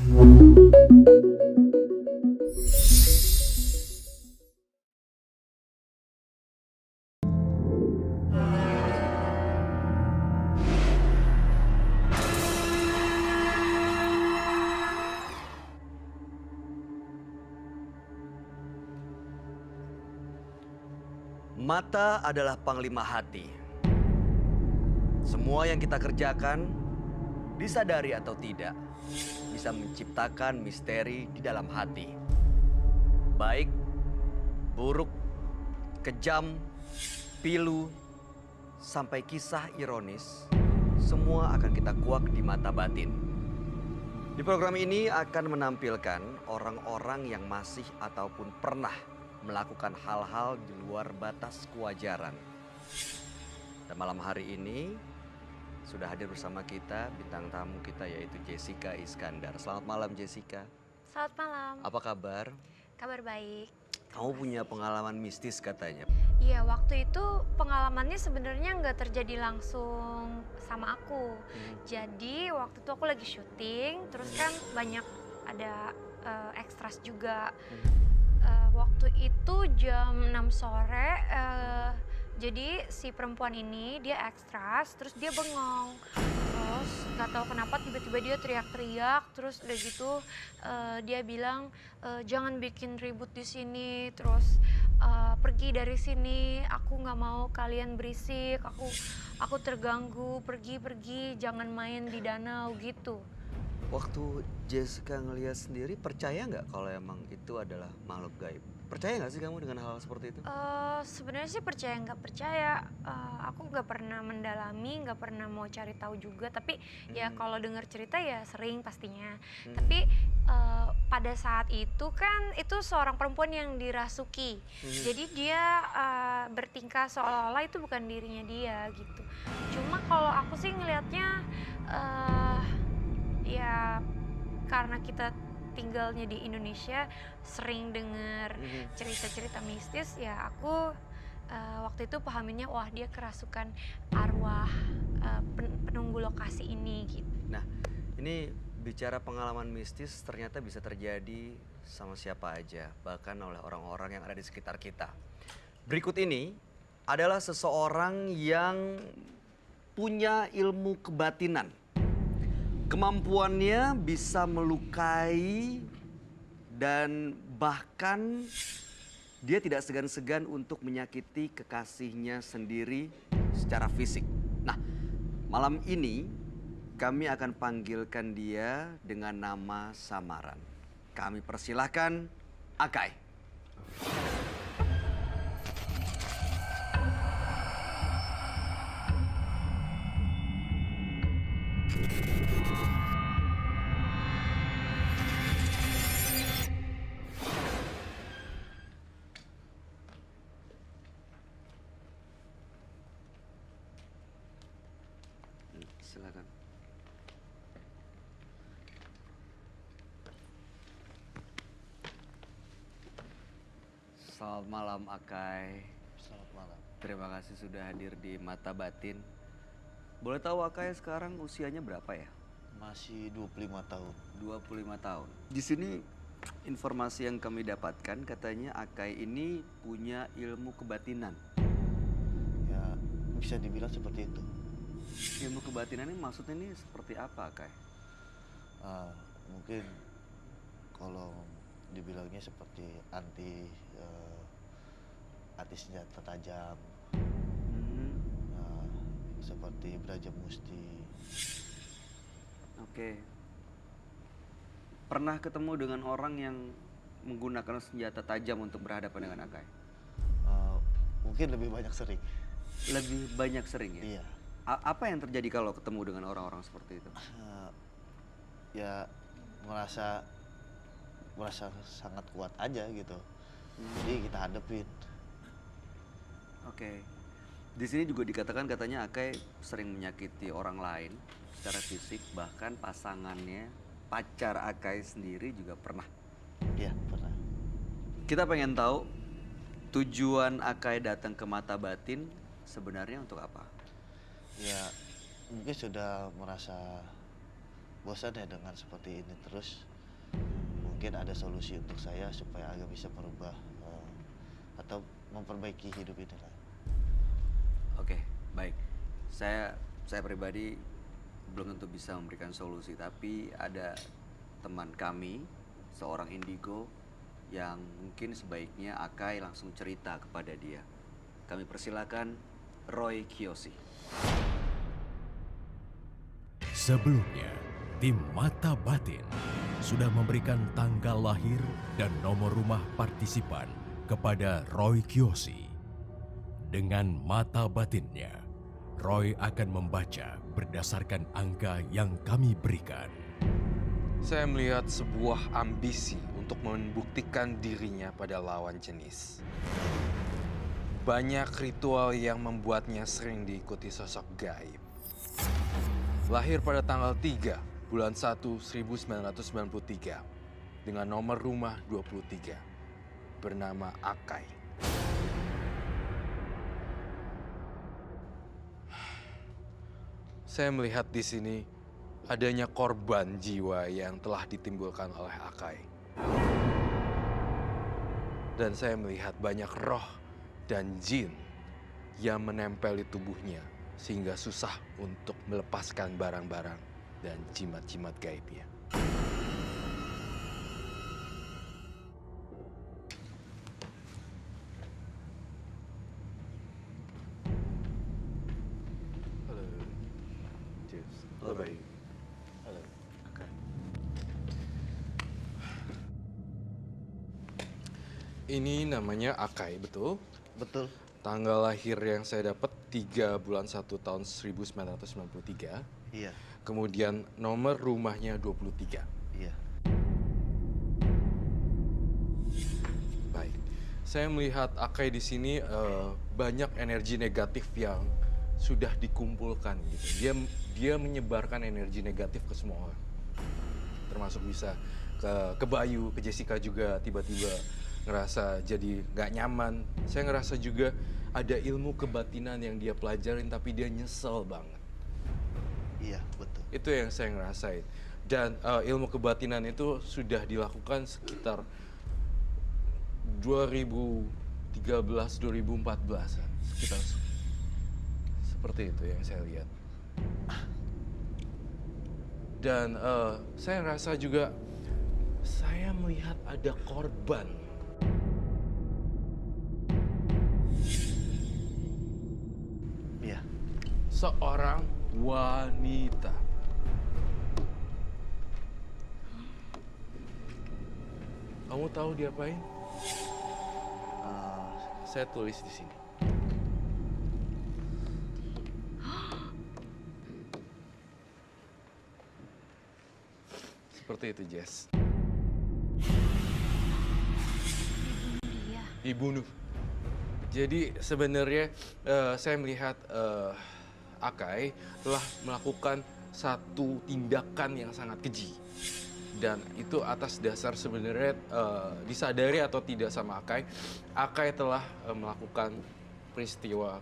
Mata adalah panglima hati. Semua yang kita kerjakan, disadari atau tidak, bisa menciptakan misteri di dalam hati. Baik, buruk, kejam, pilu, sampai kisah ironis, semua akan kita kuak di mata batin. Di program ini akan menampilkan orang-orang yang masih ataupun pernah melakukan hal-hal di luar batas kewajaran. Dan malam hari ini sudah hadir bersama kita bintang tamu kita yaitu Jessica Iskandar. Selamat malam Jessica. Selamat malam. Apa kabar? Kabar baik. Kamu punya pengalaman mistis katanya. Iya, waktu itu pengalamannya sebenarnya nggak terjadi langsung sama aku. Jadi waktu itu aku lagi syuting, terus kan banyak ada ekstras juga. Waktu itu jam 6 sore, jadi si perempuan ini dia ekstras, terus dia bengong. Terus nggak tahu kenapa tiba-tiba dia teriak-teriak, terus udah gitu dia bilang jangan bikin ribut di sini, terus pergi dari sini, aku nggak mau kalian berisik, aku terganggu, pergi, jangan main di danau gitu. Waktu Jessica ngelihat sendiri, percaya nggak kalau emang itu adalah makhluk gaib? Percaya nggak sih kamu dengan hal seperti itu? Sebenarnya sih percaya nggak percaya, aku nggak pernah mendalami, nggak pernah mau cari tahu juga. Tapi ya kalau dengar cerita ya sering pastinya. Tapi pada saat itu kan itu seorang perempuan yang dirasuki, jadi dia bertingkah seolah-olah itu bukan dirinya dia gitu. Cuma kalau aku sih ngelihatnya ya karena kita tinggalnya di Indonesia sering dengar cerita-cerita mistis, ya aku waktu itu pahaminnya wah dia kerasukan arwah penunggu lokasi ini gitu. Nah, ini bicara pengalaman mistis ternyata bisa terjadi sama siapa aja, bahkan oleh orang-orang yang ada di sekitar kita. Berikut ini adalah seseorang yang punya ilmu kebatinan. Kemampuannya bisa melukai dan bahkan dia tidak segan-segan untuk menyakiti kekasihnya sendiri secara fisik. Nah, malam ini kami akan panggilkan dia dengan nama samaran. Kami persilahkan Akai. Silakan. Selamat malam Akai. Selamat malam. Terima kasih sudah hadir di Mata Batin. Boleh tahu Akai sekarang usianya berapa ya? Masih 25 tahun. 25 tahun. Di sini informasi yang kami dapatkan katanya Akai ini punya ilmu kebatinan. Ya, bisa dibilang seperti itu. Ilmu kebatinan ini maksudnya ini seperti apa Akai? Mungkin kalau dibilangnya seperti anti senjata tajam, seperti Braja Musti. Oke. Pernah ketemu dengan orang yang menggunakan senjata tajam untuk berhadapan dengan Akai? Mungkin lebih banyak sering. Lebih banyak sering ya? Iya. Apa yang terjadi kalau ketemu dengan orang-orang seperti itu? Ya merasa sangat kuat aja gitu. Jadi kita hadepin. Oke. Di sini juga dikatakan katanya Akai sering menyakiti orang lain secara fisik, bahkan pasangannya, pacar Akai sendiri juga pernah. Iya, pernah. Kita pengen tahu tujuan Akai datang ke Mata Batin sebenarnya untuk apa? Ya mungkin sudah merasa bosan ya dengan seperti ini terus. Mungkin ada solusi untuk saya supaya agak bisa merubah atau memperbaiki hidup ini lah. Oke, baik. Saya pribadi belum tentu bisa memberikan solusi, tapi ada teman kami, seorang indigo, yang mungkin sebaiknya Akai langsung cerita kepada dia. Kami persilakan Roy Kiyoshi. Sebelumnya, tim Mata Batin sudah memberikan tanggal lahir dan nomor rumah partisipan kepada Roy Kiyoshi. Dengan mata batinnya, Roy akan membaca berdasarkan angka yang kami berikan. Saya melihat sebuah ambisi untuk membuktikan dirinya pada lawan jenis. Banyak ritual yang membuatnya sering diikuti sosok gaib. Lahir pada tanggal 3 bulan 1 1993 dengan nomor rumah 23, bernama Akai. Saya melihat di sini adanya korban jiwa yang telah ditimbulkan oleh Akai. Dan saya melihat banyak roh dan jin yang menempel di tubuhnya sehingga susah untuk melepaskan barang-barang dan jimat-jimat gaibnya. Halo. Cheers. Halo. Bye-bye. Halo. Ini namanya Akai, betul? Betul. Tanggal lahir yang saya dapat 3 bulan 1 tahun 1993. Iya. Kemudian nomor rumahnya 23. Iya. Baik. Saya melihat Akai di sini banyak energi negatif yang sudah dikumpulkan gitu. Dia menyebarkan energi negatif ke semua orang. Termasuk bisa ke Bayu, ke Jessica juga tiba-tiba ngerasa jadi nggak nyaman. Saya ngerasa juga ada ilmu kebatinan yang dia pelajarin tapi dia nyesel banget. Iya, betul. Itu yang saya ngerasain. Dan ilmu kebatinan itu sudah dilakukan sekitar 2013-2014-an. Sekitar seperti itu yang saya lihat. Dan saya ngerasa juga saya melihat ada korban. Iya. Seorang wanita. Kamu tahu diapain? Saya tulis di sini. Seperti itu, Jess. Dia. Dibunuh. Jadi sebenarnya saya melihat Akai telah melakukan satu tindakan yang sangat keji. Dan itu atas dasar sebenarnya disadari atau tidak sama Akai, Akai telah melakukan peristiwa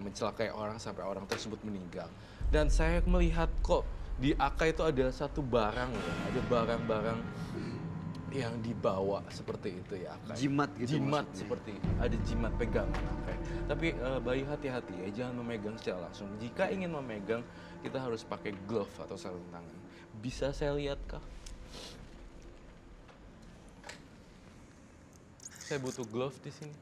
mencelakai orang sampai orang tersebut meninggal. Dan saya melihat kok di Akai itu ada satu barang ya, ada barang-barang yang dibawa seperti itu ya Akai. Jimat gitu Jimat maksudnya. seperti ada jimat pegangan Akai. Tapi Bayu hati-hati ya, jangan memegang secara langsung. Jika ingin memegang, kita harus pakai glove atau sarung tangan. Bisa saya lihat kah? Saya butuh glove di sini.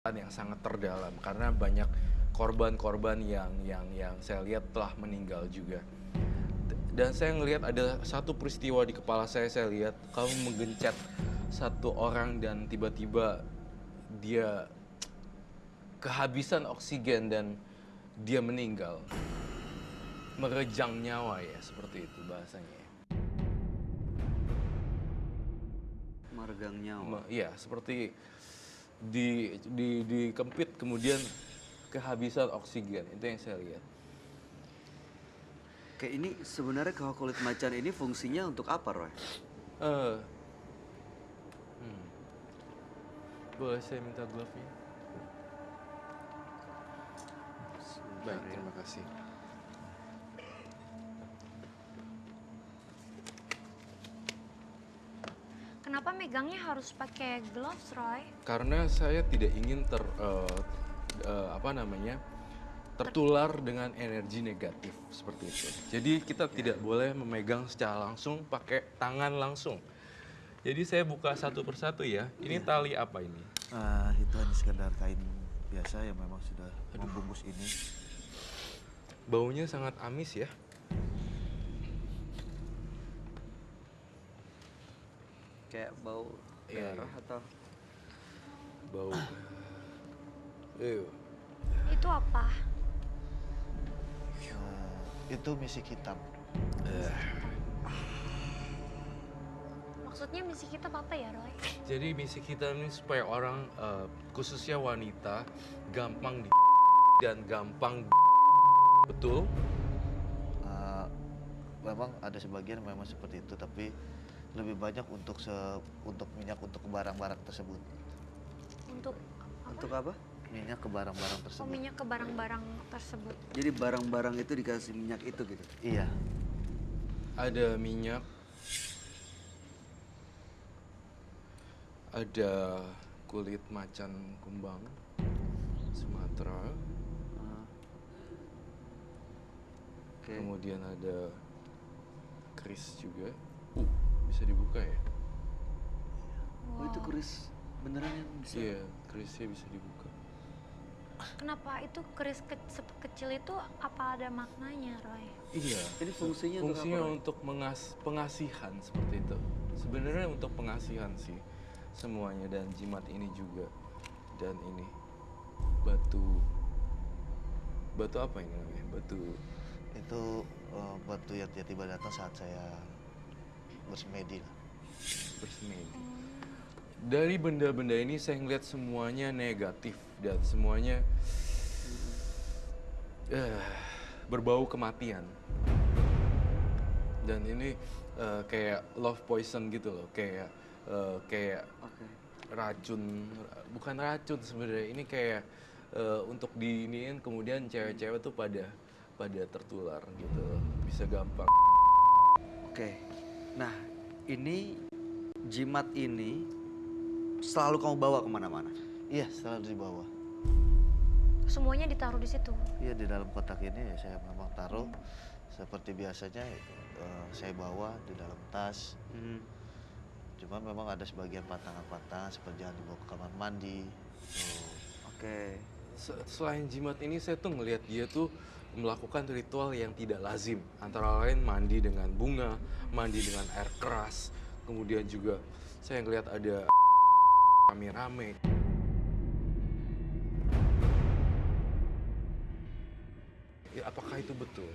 Yang sangat terdalam karena banyak korban-korban yang saya lihat telah meninggal juga. Dan saya ngelihat ada satu peristiwa di kepala saya lihat kamu menggencet satu orang dan tiba-tiba dia kehabisan oksigen dan dia meninggal. Merejang nyawa ya, seperti itu bahasanya. Meregang nyawa. Iya, seperti dikempit kemudian kehabisan oksigen. Itu yang saya lihat. Kayak ini sebenarnya kawah kulit macan ini fungsinya untuk apa, Roy? Eh, Boleh saya minta glove-nya? Baik, terima kasih. Kenapa megangnya harus pakai gloves, Roy? Karena saya tidak ingin tertular dengan energi negatif seperti itu. Jadi kita tidak boleh memegang secara langsung pakai tangan langsung. Jadi saya buka satu persatu ya. Ini tali apa ini? Itu hanya sekedar kain biasa yang memang sudah membungkus ini. Baunya sangat amis ya. Kayak bau Iya, darah atau Bau. Itu apa? Itu misik hitam. Maksudnya misi kita apa ya, Roy? Jadi misi kita ini supaya orang khususnya wanita gampang dan gampang betul. Memang ada sebagian memang seperti itu, tapi lebih banyak untuk minyak untuk barang-barang tersebut. Untuk untuk apa? Minyak ke barang-barang Oh, tersebut. minyak ke barang-barang tersebut. Jadi barang-barang itu dikasih minyak itu gitu. Iya. Ada minyak, ada kulit macan kumbang Sumatera, Oke. kemudian ada keris juga. Bisa dibuka ya? Oh, itu keris beneran yang bisa. Iya, kerisnya bisa dibuka. Kenapa itu keris kecil itu apa ada maknanya, Roy? Iya. Ini fungsinya untuk Fungsinya apa, Roy? untuk pengasihan seperti itu. Sebenarnya untuk pengasihan sih semuanya, dan jimat ini juga. Dan ini batu apa ini namanya? Itu batu yang tiba-tiba datang saat saya bersemedi lah. Bersemedi. Dari benda-benda ini saya ngeliat semuanya negatif dan semuanya berbau kematian. Dan ini kayak love poison gitu loh, kayak Oke. racun, bukan racun sebenarnya, ini kayak untuk diiniin kemudian cewek-cewek tuh pada tertular gitu loh. Bisa gampang. Oke. Nah, ini jimat ini selalu kamu bawa kemana-mana? Iya, selalu dibawa. Semuanya ditaruh di situ. Iya, di dalam kotak ini saya memang taruh seperti biasanya. Saya bawa di dalam tas. Cuma memang ada sebagian pantangan-pantangan seperti yang dibawa ke kamar mandi. Oke. Selain jimat ini saya tuh ngelihat dia tuh melakukan ritual yang tidak lazim, antara lain mandi dengan bunga, mandi dengan air keras, kemudian juga saya ngelihat ada rame-rame. Ya, apakah itu betul?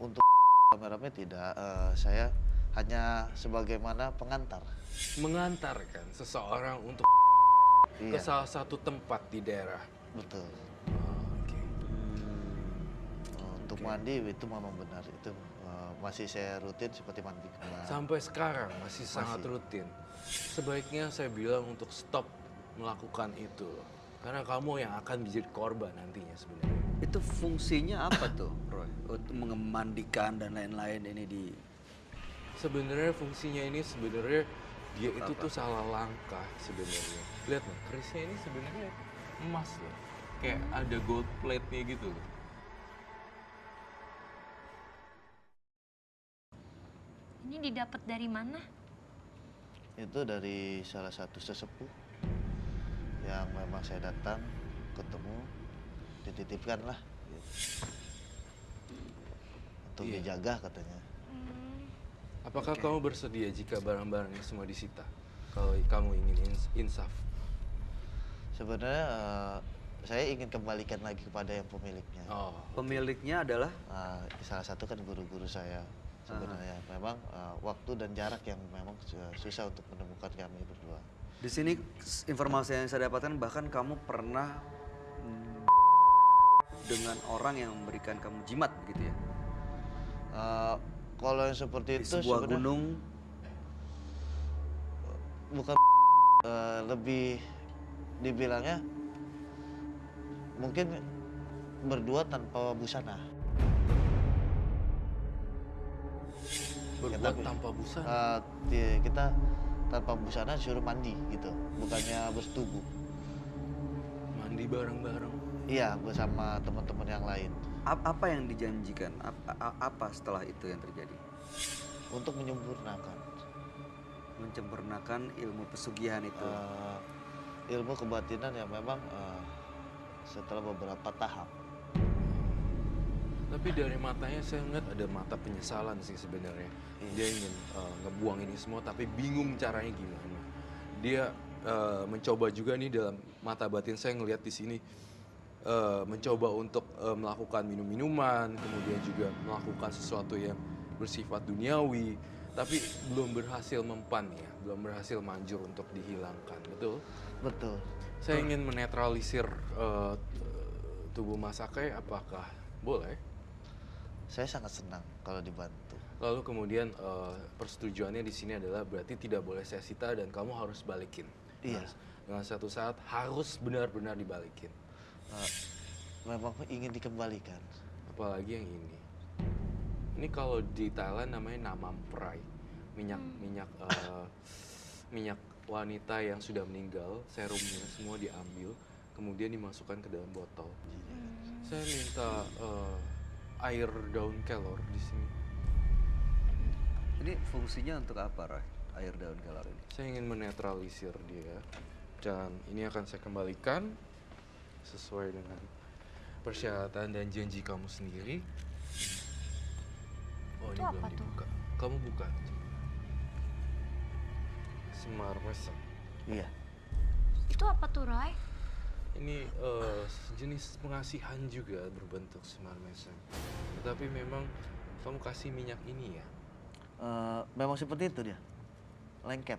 Untuk rame-rame tidak, saya hanya sebagaimana pengantar. Mengantarkan seseorang untuk ke Iya, salah satu tempat di daerah. betul. Oke. Untuk Oke. mandi itu memang benar, itu masih saya rutin seperti mandi kembali. Sampai sekarang masih sangat rutin. Sebaiknya saya bilang untuk stop melakukan itu, karena kamu yang akan menjadi korban nantinya sebenarnya. Itu fungsinya apa tuh, Roy? Untuk memandikan dan lain-lain ini di Sebenarnya fungsinya ini sebenarnya dia itu tuh salah langkah sebenarnya. Lihat nih, kerisnya ini sebenarnya emas loh. Kayak ada gold plate-nya gitu loh. Ini didapat dari mana? Itu dari salah satu sesepuh yang memang saya datang, ketemu, dititipkan lah gitu. Untuk Iya. dijaga katanya. Apakah kamu bersedia jika barang-barangnya semua disita? Kalau kamu ingin insaf. Sebenarnya saya ingin kembalikan lagi kepada yang pemiliknya. Oh, pemiliknya adalah Salah satu kan guru-guru saya. sebenarnya. Memang waktu dan jarak yang memang susah untuk menemukan kami berdua. Di sini informasi yang saya dapatkan bahkan kamu pernah dengan orang yang memberikan kamu jimat begitu ya? Kalau yang seperti Di itu sebuah sebenarnya gunung. bukan lebih dibilangnya mungkin berdua tanpa busana. Berbuat tanpa busana. Kita tanpa busana disuruh mandi gitu, bukannya bersetubuh. Mandi bareng-bareng. Iya, bersama teman-teman yang lain Apa yang dijanjikan? Apa setelah itu yang terjadi? untuk menyempurnakan Menyempurnakan ilmu pesugihan itu. ilmu kebatinan yang memang setelah beberapa tahap. Tapi dari matanya saya ngeliat ada mata penyesalan sih sebenarnya. Dia ingin ngebuang ini semua tapi bingung caranya gimana. Dia mencoba juga nih dalam mata batin saya ngelihat di sini mencoba untuk melakukan minum-minuman, kemudian juga melakukan sesuatu yang bersifat duniawi, tapi belum berhasil mempan ya, belum berhasil manjur untuk dihilangkan, betul? Betul. Saya ingin menetralisir tubuh Mas Akai, apakah boleh? Saya sangat senang kalau dibantu. Lalu kemudian persetujuannya di sini adalah berarti tidak boleh saya sita dan kamu harus balikin. Iya. Dengan satu saat harus benar-benar dibalikin. Memang ingin dikembalikan. Apalagi yang ini. Ini kalau di Thailand namanya namam prai. Minyak wanita yang sudah meninggal, serumnya semua diambil, kemudian dimasukkan ke dalam botol. Saya minta air daun kelor di sini. Ini fungsinya untuk apa, Roy? Air daun kelor ini? Saya ingin menetralisir dia. Dan ini akan saya kembalikan sesuai dengan persyaratan dan janji kamu sendiri. Oh, Itu ini apa belum tuh? dibuka. Kamu buka. Semar mesem. Iya. Itu apa tuh, Roy? Ini sejenis pengasihan juga berbentuk semar mesem. Tetapi memang kamu kasih minyak ini ya. Memang seperti itu dia, lengket.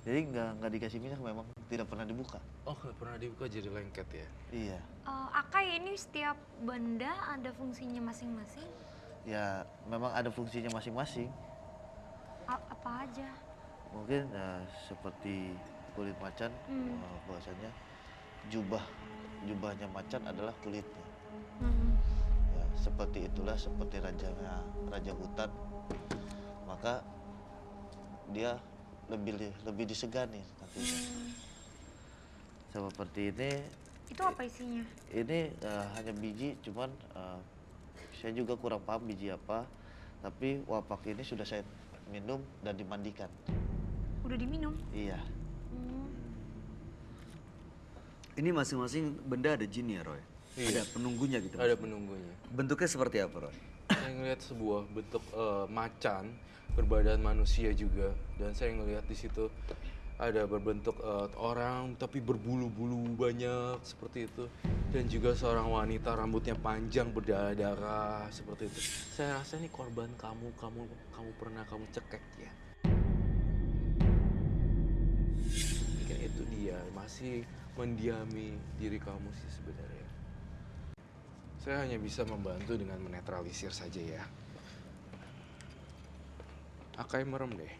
Jadi nggak dikasih minyak, memang tidak pernah dibuka. Oh, nggak pernah dibuka jadi lengket ya? Iya. Akai, ini setiap benda ada fungsinya masing-masing? Ya memang ada fungsinya masing-masing. Apa aja? Mungkin seperti kulit macan, bahwasanya jubahnya macan adalah kulitnya. Ya, seperti itulah, seperti raja hutan, maka dia lebih disegani nantinya. Seperti ini. Itu apa isinya? Ini hanya biji, cuman saya juga kurang paham biji apa. Tapi wapak ini sudah saya minum dan dimandikan. Udah diminum? Iya. Ini masing-masing benda ada jin ya, Roy? Iya. Ada penunggunya gitu? Ada maksudnya? penunggunya. Bentuknya seperti apa, Roy? Saya ngelihat sebuah bentuk macan berbadan manusia juga, dan saya ngelihat di situ ada berbentuk orang tapi berbulu-bulu banyak seperti itu, dan juga seorang wanita rambutnya panjang berdarah-darah seperti itu. Saya rasa ini korban kamu pernah kamu cekek ya. Mungkin itu dia masih mendiami diri kamu sih sebenarnya. Saya hanya bisa membantu dengan menetralisir saja ya. Akai merem deh.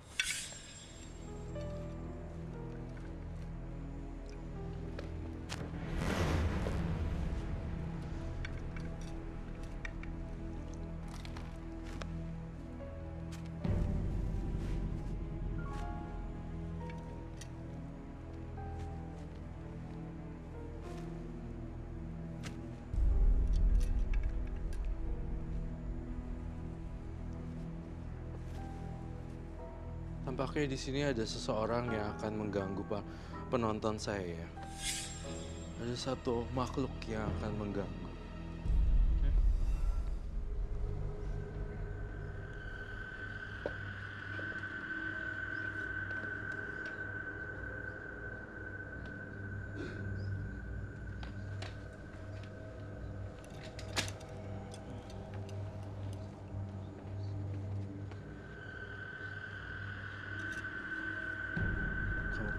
Tampaknya di sini ada seseorang yang akan mengganggu penonton saya. Ada satu makhluk yang akan mengganggu.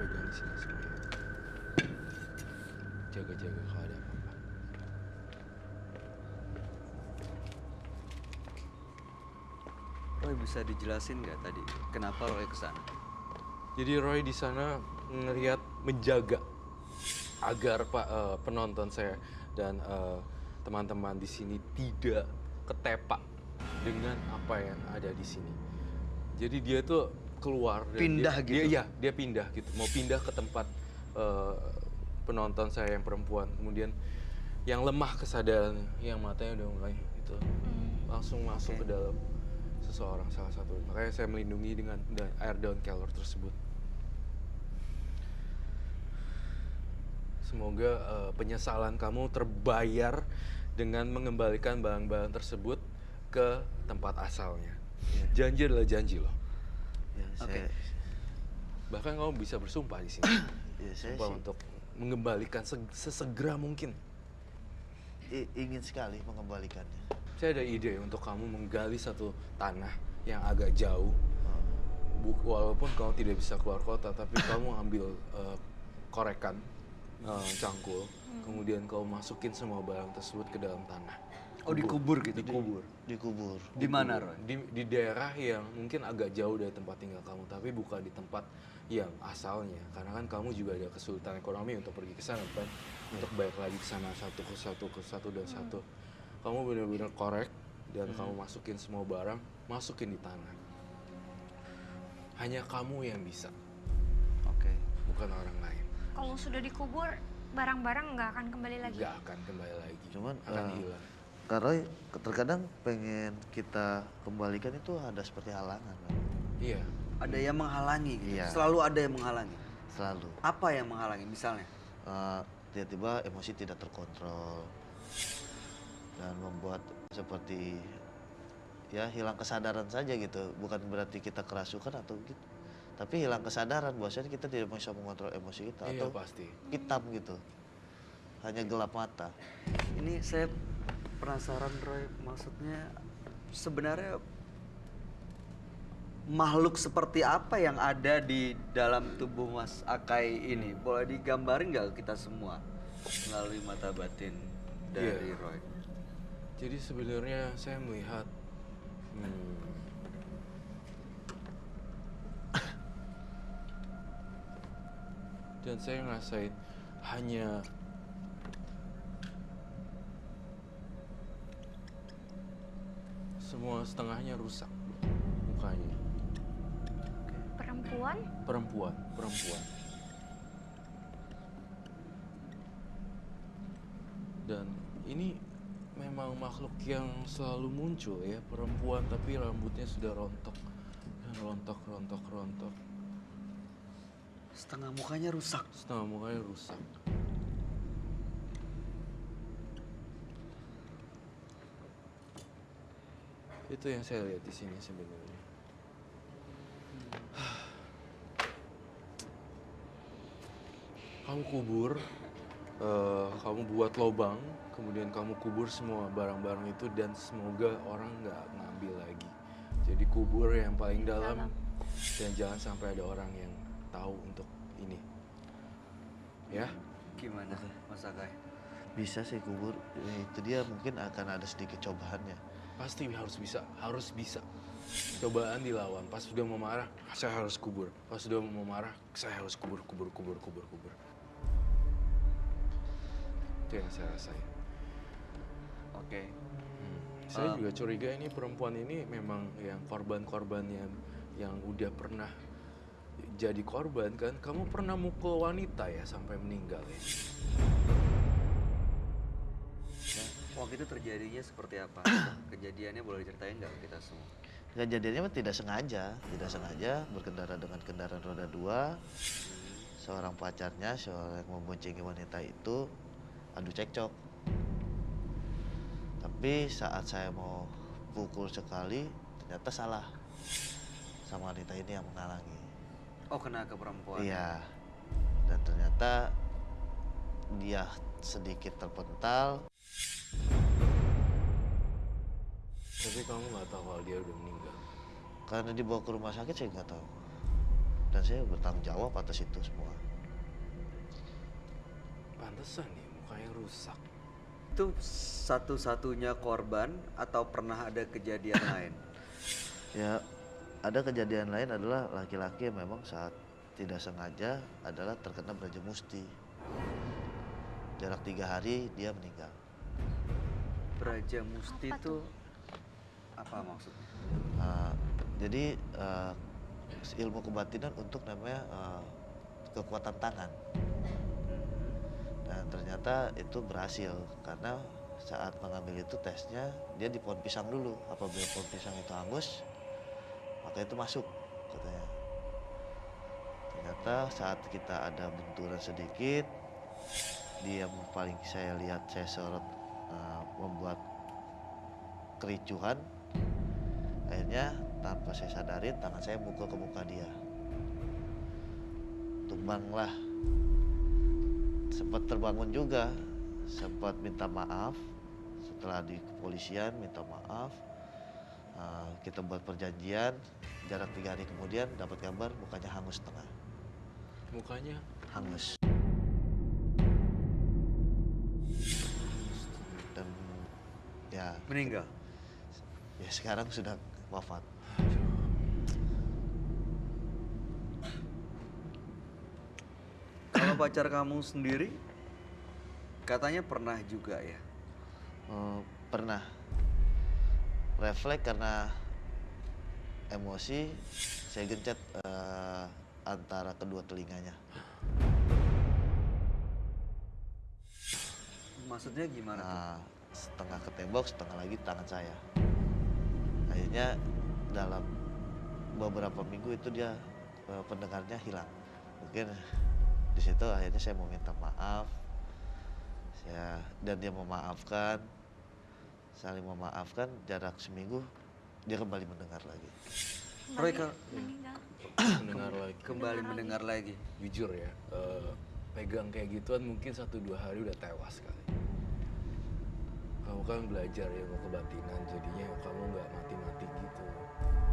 pegang di sini semuanya. Jaga-jaga kalau ada apa-apa. Roy bisa dijelasin nggak tadi kenapa Roy kesana? Jadi Roy di sana ngelihat menjaga agar penonton saya dan teman-teman di sini tidak ketepak dengan apa yang ada di sini. Jadi dia tuh keluar dan Pindah gitu? Dia pindah gitu. Mau pindah ke tempat penonton saya yang perempuan. Kemudian yang lemah kesadaran, yang matanya udah mulai itu langsung masuk ke dalam seseorang salah satu. Makanya saya melindungi dengan air daun kelor tersebut. Semoga penyesalan kamu terbayar dengan mengembalikan barang-barang tersebut ke tempat asalnya. Janji adalah janji loh. Ya, Oke. Bahkan kamu bisa bersumpah di sini. Ya, saya Sumpah sih untuk mengembalikan sesegera mungkin. ingin sekali mengembalikannya. Saya ada ide untuk kamu menggali satu tanah yang agak jauh. Walaupun kamu tidak bisa keluar kota, tapi kamu ambil korekan, cangkul, kemudian kamu masukin semua barang tersebut ke dalam tanah. Oh, dikubur gitu? Dikubur. Dikubur. Di mana, Roy? Di daerah yang mungkin agak jauh dari tempat tinggal kamu, tapi bukan di tempat yang asalnya. Karena kan kamu juga ada kesulitan ekonomi untuk pergi ke sana, kan? Untuk balik lagi ke sana satu ke satu dan satu. Kamu benar-benar korek dan kamu masukin semua barang, masukin di tanah. Hanya kamu yang bisa, Oke. bukan orang lain. Kalau sudah dikubur, barang-barang nggak akan kembali lagi. Nggak akan kembali lagi. Cuman, akan hilang. Kak Roy, terkadang pengen kita kembalikan itu ada seperti halangan, Bang. Iya. Ada yang menghalangi gitu? Iya. Selalu ada yang menghalangi? Selalu. Apa yang menghalangi misalnya? Tiba-tiba emosi tidak terkontrol dan membuat seperti ya hilang kesadaran saja gitu. Bukan berarti kita kerasukan atau gitu, tapi hilang kesadaran bahwasanya kita tidak bisa mengontrol emosi kita Iya atau pasti. hitam gitu, hanya gelap mata. Ini saya penasaran, Roy. Maksudnya sebenarnya makhluk seperti apa yang ada di dalam tubuh Mas Akai ini? Boleh digambarin nggak kita semua melalui mata batin dari Iya. Roy? Jadi sebenarnya saya melihat dan saya ngerasain hanya semua setengahnya rusak mukanya. Perempuan? Perempuan. Dan ini memang makhluk yang selalu muncul ya, perempuan tapi rambutnya sudah rontok. Rontok. Setengah mukanya rusak. Setengah mukanya rusak. Itu yang saya lihat di sini sebenarnya. Kamu kubur, kamu buat lubang, kemudian kamu kubur semua barang-barang itu dan semoga orang nggak ngambil lagi. Jadi kubur yang paling dalam dan jangan sampai ada orang yang tahu untuk ini. Ya? Gimana, Mas Akai? Bisa sih kubur, itu dia mungkin akan ada sedikit cobaannya. Pasti harus bisa. Cobaan dilawan. Pas sudah mau marah, saya harus kubur. Pas sudah mau marah, saya harus kubur. Itu yang saya rasain. Oke. Saya juga curiga ini perempuan ini memang yang korban-korbannya yang udah pernah jadi korban kan. Kamu pernah mukul wanita ya sampai meninggal ya? Waktu itu terjadinya seperti apa? Kejadiannya boleh diceritain nggak ke kita semua? Kejadiannya tidak sengaja berkendara dengan kendaraan roda 2. Seorang pacarnya, seorang yang memboncengi wanita itu adu cekcok. Tapi saat saya mau pukul sekali, ternyata salah. Sama wanita ini yang menghalangi. Oh, kena ke perempuan? Iya. Dan ternyata dia sedikit terpental. Tapi kamu nggak tahu kalau dia udah meninggal. Karena dibawa ke rumah sakit saya nggak tahu. dan saya bertanggung jawab atas itu semua. Pantesan nih mukanya rusak. Itu satu-satunya korban atau pernah ada kejadian lain? Ya, ada kejadian lain adalah laki-laki yang memang saat tidak sengaja adalah terkena Braja Musti. Jarak 3 hari dia meninggal. Braja Musti Apa itu apa maksudnya? Jadi ilmu kebatinan untuk namanya kekuatan tangan. Dan ternyata itu berhasil karena saat mengambil itu tesnya dia di pohon pisang dulu. Apabila pohon pisang itu hangus, maka itu masuk katanya. Ternyata saat kita ada benturan sedikit, dia yang paling saya lihat saya sorot membuat kericuhan. Akhirnya tanpa saya sadarin tangan saya mukul ke muka dia. Tumbanglah. Sempat terbangun juga, sempat minta maaf setelah di kepolisian minta maaf. Kita buat perjanjian, jarak 3 hari kemudian dapat kabar mukanya hangus setengah. Mukanya Hangus. Dan ya Meninggal. sekarang sudah wafat. Kalau pacar kamu sendiri, katanya pernah juga ya? Pernah refleks karena emosi, saya gencet antara kedua telinganya. Maksudnya gimana tuh? Setengah ke tembok, setengah lagi tangan saya. Akhirnya dalam beberapa minggu itu dia pendengarnya hilang. Mungkin di situ akhirnya saya mau minta maaf. Dan dia memaafkan, saling memaafkan. Jarak seminggu dia kembali mendengar lagi. Roy, Meninggal. mendengar lagi. kembali mendengar lagi. Jujur ya, pegang kayak gituan mungkin 1-2 hari udah tewas kali. Kamu kan belajar ya mau kebatinan, jadinya kamu nggak mati-mati gitu.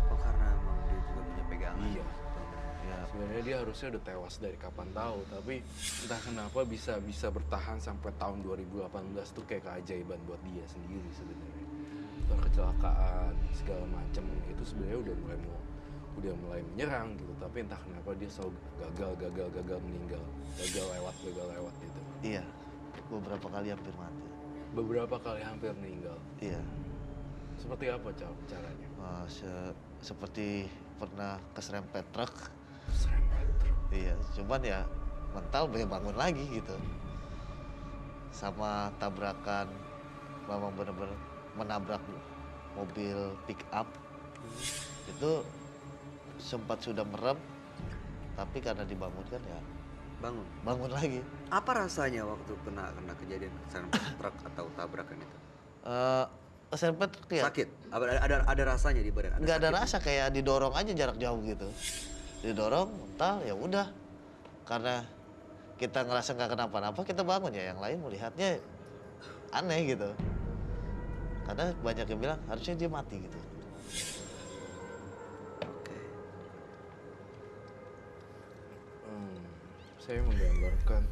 Oh, karena emang dia juga punya pegangan. Iya. Ya, Sebenarnya dia harusnya udah tewas dari kapan tahu, tapi entah kenapa bisa bertahan sampai tahun 2018 tuh kayak keajaiban buat dia sendiri sebenarnya. Entah kecelakaan segala macam itu sebenarnya udah mulai menyerang gitu, tapi entah kenapa dia selalu gagal meninggal, gagal lewat gitu. iya, beberapa kali hampir mati. Beberapa kali hampir meninggal. Iya, Seperti apa caranya? seperti pernah keserempet truk. Serempet. Iya, cuman ya mental bangun lagi gitu. Sama tabrakan, memang benar-benar menabrak mobil pick up. Itu sempat sudah merem, tapi karena dibangunkan ya bangun lagi. Apa rasanya waktu kena kejadian keserempet truk atau tabrakan itu? Keserempet truk ya? Sakit? Ada rasanya di badan? Nggak ada sakit? rasa, kayak didorong aja jarak jauh gitu. Didorong, mental ya udah. Karena kita ngerasa nggak kenapa-napa, kita bangun ya. Yang lain melihatnya aneh gitu. Karena banyak yang bilang harusnya dia mati gitu. Oke. Saya menggambarkan.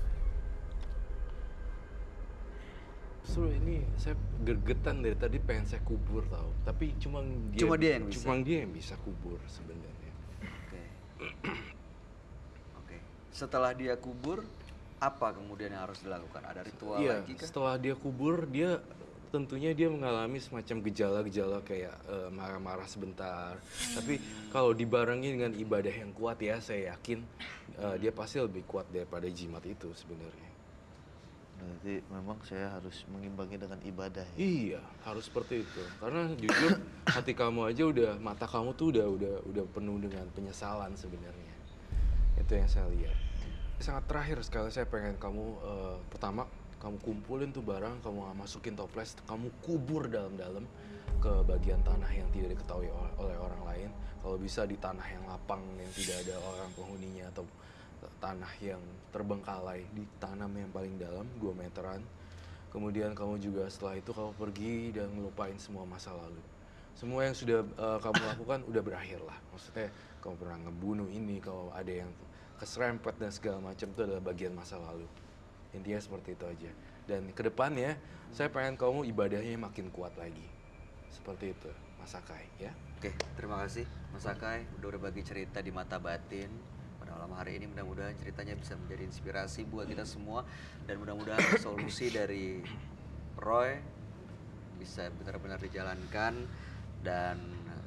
Justru ini saya gergetan dari tadi pengen saya kubur tahu, tapi cuma dia yang bisa kubur sebenarnya. Oke. Oke. Setelah dia kubur, apa kemudian yang harus dilakukan? Ada ritual Iya, lagi kah? setelah dia kubur dia tentunya dia mengalami semacam gejala-gejala kayak marah-marah sebentar. Tapi kalau dibarengi dengan ibadah yang kuat ya, saya yakin dia pasti lebih kuat daripada jimat itu sebenarnya. Berarti memang saya harus mengimbangi dengan ibadah ya. Iya, harus seperti itu. Karena jujur hati kamu aja mata kamu tuh udah penuh dengan penyesalan sebenarnya. Itu yang saya lihat. Sangat terakhir sekali saya pengen kamu pertama kamu kumpulin tuh barang, kamu masukin toples, kamu kubur dalam-dalam ke bagian tanah yang tidak diketahui oleh orang lain. Kalau bisa di tanah yang lapang yang tidak ada orang penghuninya, atau tanah yang terbengkalai, di tanam yang paling dalam 2 meteran. Kemudian kamu juga setelah itu kamu pergi dan ngelupain semua masa lalu. semua yang sudah kamu lakukan udah berakhir lah. Maksudnya kamu pernah ngebunuh ini, kalau ada yang keserempet dan segala macam, itu adalah bagian masa lalu. Intinya seperti itu aja. Dan ke depannya saya pengen kamu ibadahnya makin kuat lagi. Seperti itu, Mas Akai ya. Oke, terima kasih Mas Akai udah berbagi cerita di Mata Batin pada malam hari ini. Mudah-mudahan ceritanya bisa menjadi inspirasi buat kita semua, dan mudah-mudahan solusi dari Roy bisa benar-benar dijalankan, dan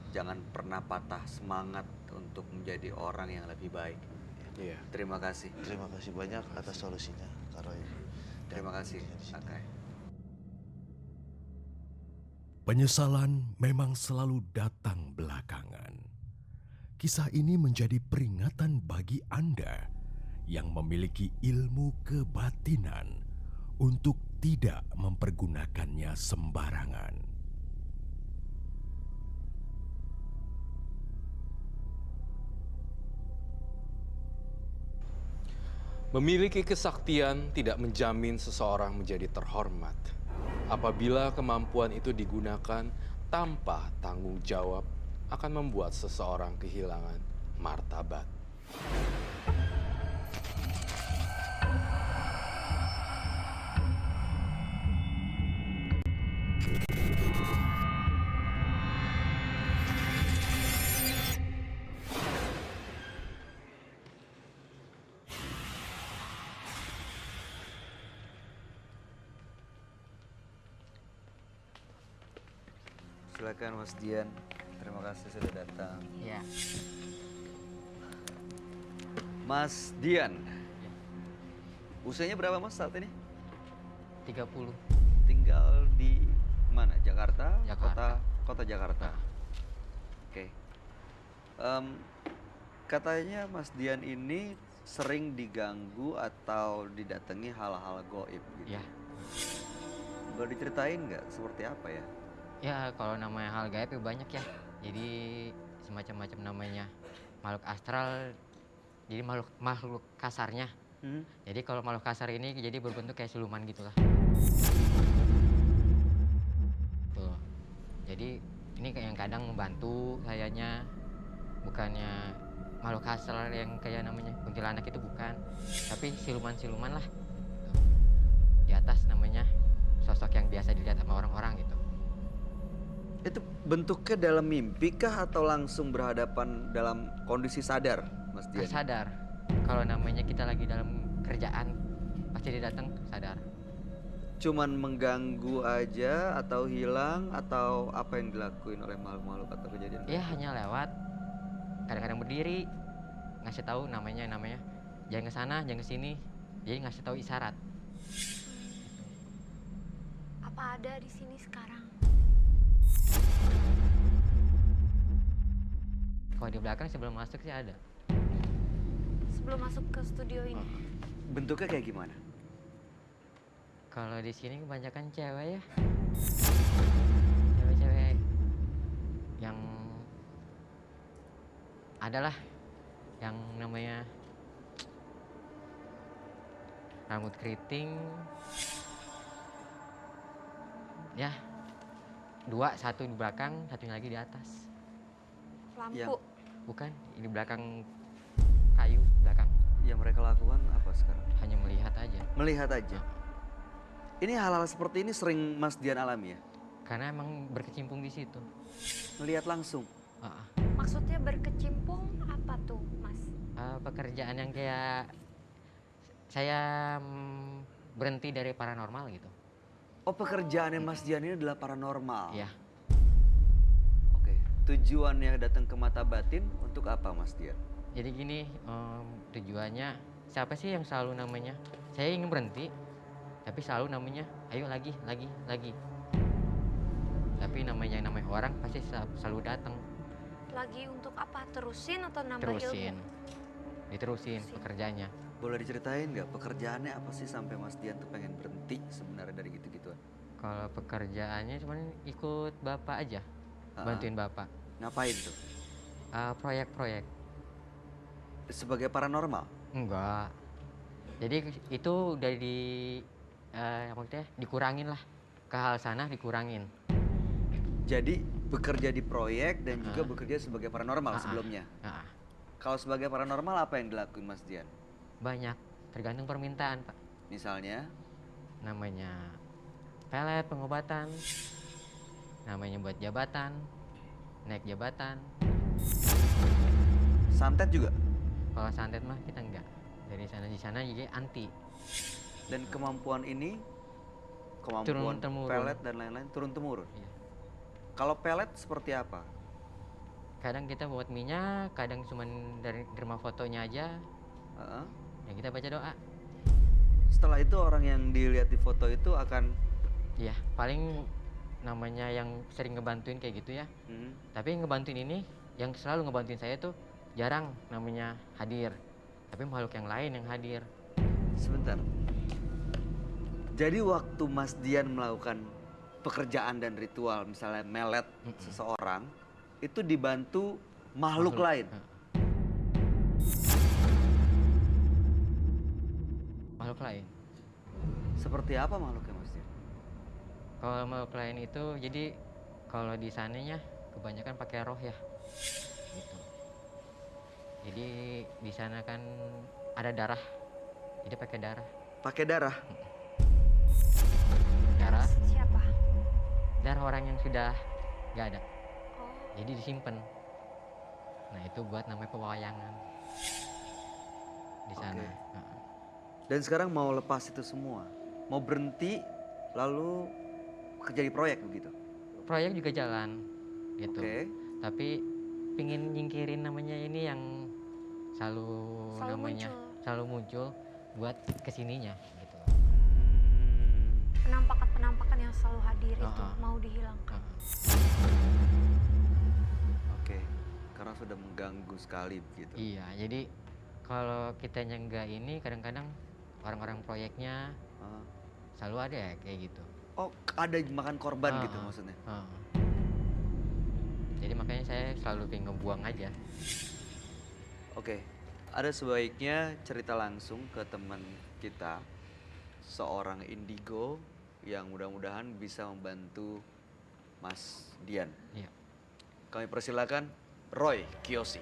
jangan pernah patah semangat untuk menjadi orang yang lebih baik. Iya. Terima kasih. Terima kasih banyak atas solusinya, Kak Roy. Terima kasih, Akai. Penyesalan memang selalu datang belakangan. Kisah ini menjadi peringatan bagi Anda yang memiliki ilmu kebatinan untuk tidak mempergunakannya sembarangan. Memiliki kesaktian tidak menjamin seseorang menjadi terhormat. Apabila kemampuan itu digunakan tanpa tanggung jawab, akan membuat seseorang kehilangan martabat. Silakan Mas Dian. Terima kasih sudah datang. Iya. Mas Dian. Usianya berapa Mas saat ini? 30. Tinggal di mana? Jakarta? Jakarta. Kota Jakarta. Oke. Katanya Mas Dian ini sering diganggu atau didatangi hal-hal goib gitu. Ya. Boleh diceritain nggak seperti apa ya? Ya kalau namanya hal gaib ya banyak ya. Jadi semacam-macam namanya makhluk astral. Jadi makhluk kasarnya. Jadi kalau makhluk kasar ini jadi berbentuk kayak siluman gitulah. Tuh. Jadi ini kayak yang kadang membantu kayaknya, bukannya makhluk astral yang kayak namanya kuntilanak itu bukan, tapi siluman-siluman lah. Tuh. Di atas namanya sosok yang biasa dilihat sama orang-orang gitu. Itu bentuknya dalam mimpi kah atau langsung berhadapan dalam kondisi sadar, Mas Dian? Sadar. Kalau namanya kita lagi dalam kerjaan, pasti dia datang sadar. Cuman mengganggu aja atau hilang atau apa yang dilakuin oleh makhluk-makhluk atau kejadian? Ya hanya lewat, kadang-kadang berdiri, ngasih tahu namanya jangan ke sana, jangan ke sini. Jadi ngasih tahu isyarat. Apa ada di sini sekarang? Kalau di belakang sebelum masuk sih ada. Sebelum masuk ke studio ini. Bentuknya kayak gimana? Kalau di sini kebanyakan cewek ya. Cewek-cewek yang adalah yang namanya rambut keriting. Ya, satu di belakang, satunya lagi di atas. Lampu. Bukan, di belakang kayu belakang. Yang mereka lakukan apa sekarang? Hanya melihat aja. Melihat aja. Ini hal-hal seperti ini sering Mas Dian alami ya? Karena emang berkecimpung di situ. Melihat langsung? Maksudnya berkecimpung apa tuh, Mas? Pekerjaan yang kayak saya berhenti dari paranormal gitu. Oh, pekerjaannya Mas Dian ini adalah paranormal? Iya. Oke, tujuannya datang ke Mata Batin untuk apa Mas Dian? Jadi gini, tujuannya siapa sih yang selalu namanya saya ingin berhenti, tapi selalu namanya ayo lagi. Tapi namanya orang pasti selalu datang. Lagi untuk apa? Terusin atau nambah ilmu? Diterusin pekerjaannya. Boleh diceritain nggak pekerjaannya apa sih sampai Mas Dian tuh pengen berhenti sebenarnya dari gitu-gituan? Kalau pekerjaannya cuma ikut bapak aja, bantuin bapak. Ngapain tuh? Proyek-proyek. Sebagai paranormal? Enggak. Jadi itu udah maksudnya dikurangin lah. Ke hal sana dikurangin. Jadi bekerja di proyek dan juga Ah. bekerja sebagai paranormal Ah, ah. sebelumnya. Nah, Kalau sebagai paranormal apa yang dilakuin Mas Dian? banyak, tergantung permintaan Pak. Misalnya, Namanya pelet pengobatan, namanya buat jabatan, naik jabatan. santet juga. Kalau santet mah kita enggak. Dari sana di sana juga anti. Dan kemampuan ini, kemampuan Turun-temurun. pelet dan lain-lain turun-temurun. Iya. Kalau pelet seperti apa? Kadang kita buat minyak, kadang cuman dari terima fotonya aja. Heeh. Ya kita baca doa. Setelah itu orang yang dilihat di foto itu akan Iya, paling namanya yang sering ngebantuin kayak gitu ya. Tapi ngebantuin ini, yang selalu ngebantuin saya tuh jarang namanya hadir. Tapi makhluk yang lain yang hadir. sebentar. Jadi waktu Mas Dian melakukan pekerjaan dan ritual, misalnya melet seseorang, itu dibantu makhluk lain. Makhluk lain. Seperti apa makhluknya Mas Dian? Kalau makhluk lain itu, jadi kalau di sananya kebanyakan pakai roh ya. Gitu. Jadi di sana kan ada darah. Jadi pakai darah. Pakai darah. Darah, Siapa? darah orang yang sudah nggak ada. Oh, Jadi disimpan. Nah itu buat namanya pewayangan di sana. Oke. Heeh. Dan sekarang mau lepas itu semua. Mau berhenti lalu kerja di proyek begitu. Proyek juga jalan gitu. Oke. Tapi pingin nyingkirin namanya ini yang selalu, Selalu namanya muncul. selalu muncul buat kesininya gitu. penampakan-penampakan yang selalu hadir itu Ah, ah. mau dihilangkan. Oke. Karena sudah mengganggu sekali begitu. Iya, jadi kalau kitanya enggak ini kadang-kadang orang-orang proyeknya Ah. selalu ada ya kayak gitu. Oh, ada makan korban gitu Ah, maksudnya. ah. Jadi makanya saya selalu pengen ngebuang aja. Oke. Ada sebaiknya cerita langsung ke teman kita, seorang indigo yang mudah-mudahan bisa membantu Mas Dian. Iya. Kami persilakan Roy Kiyoshi.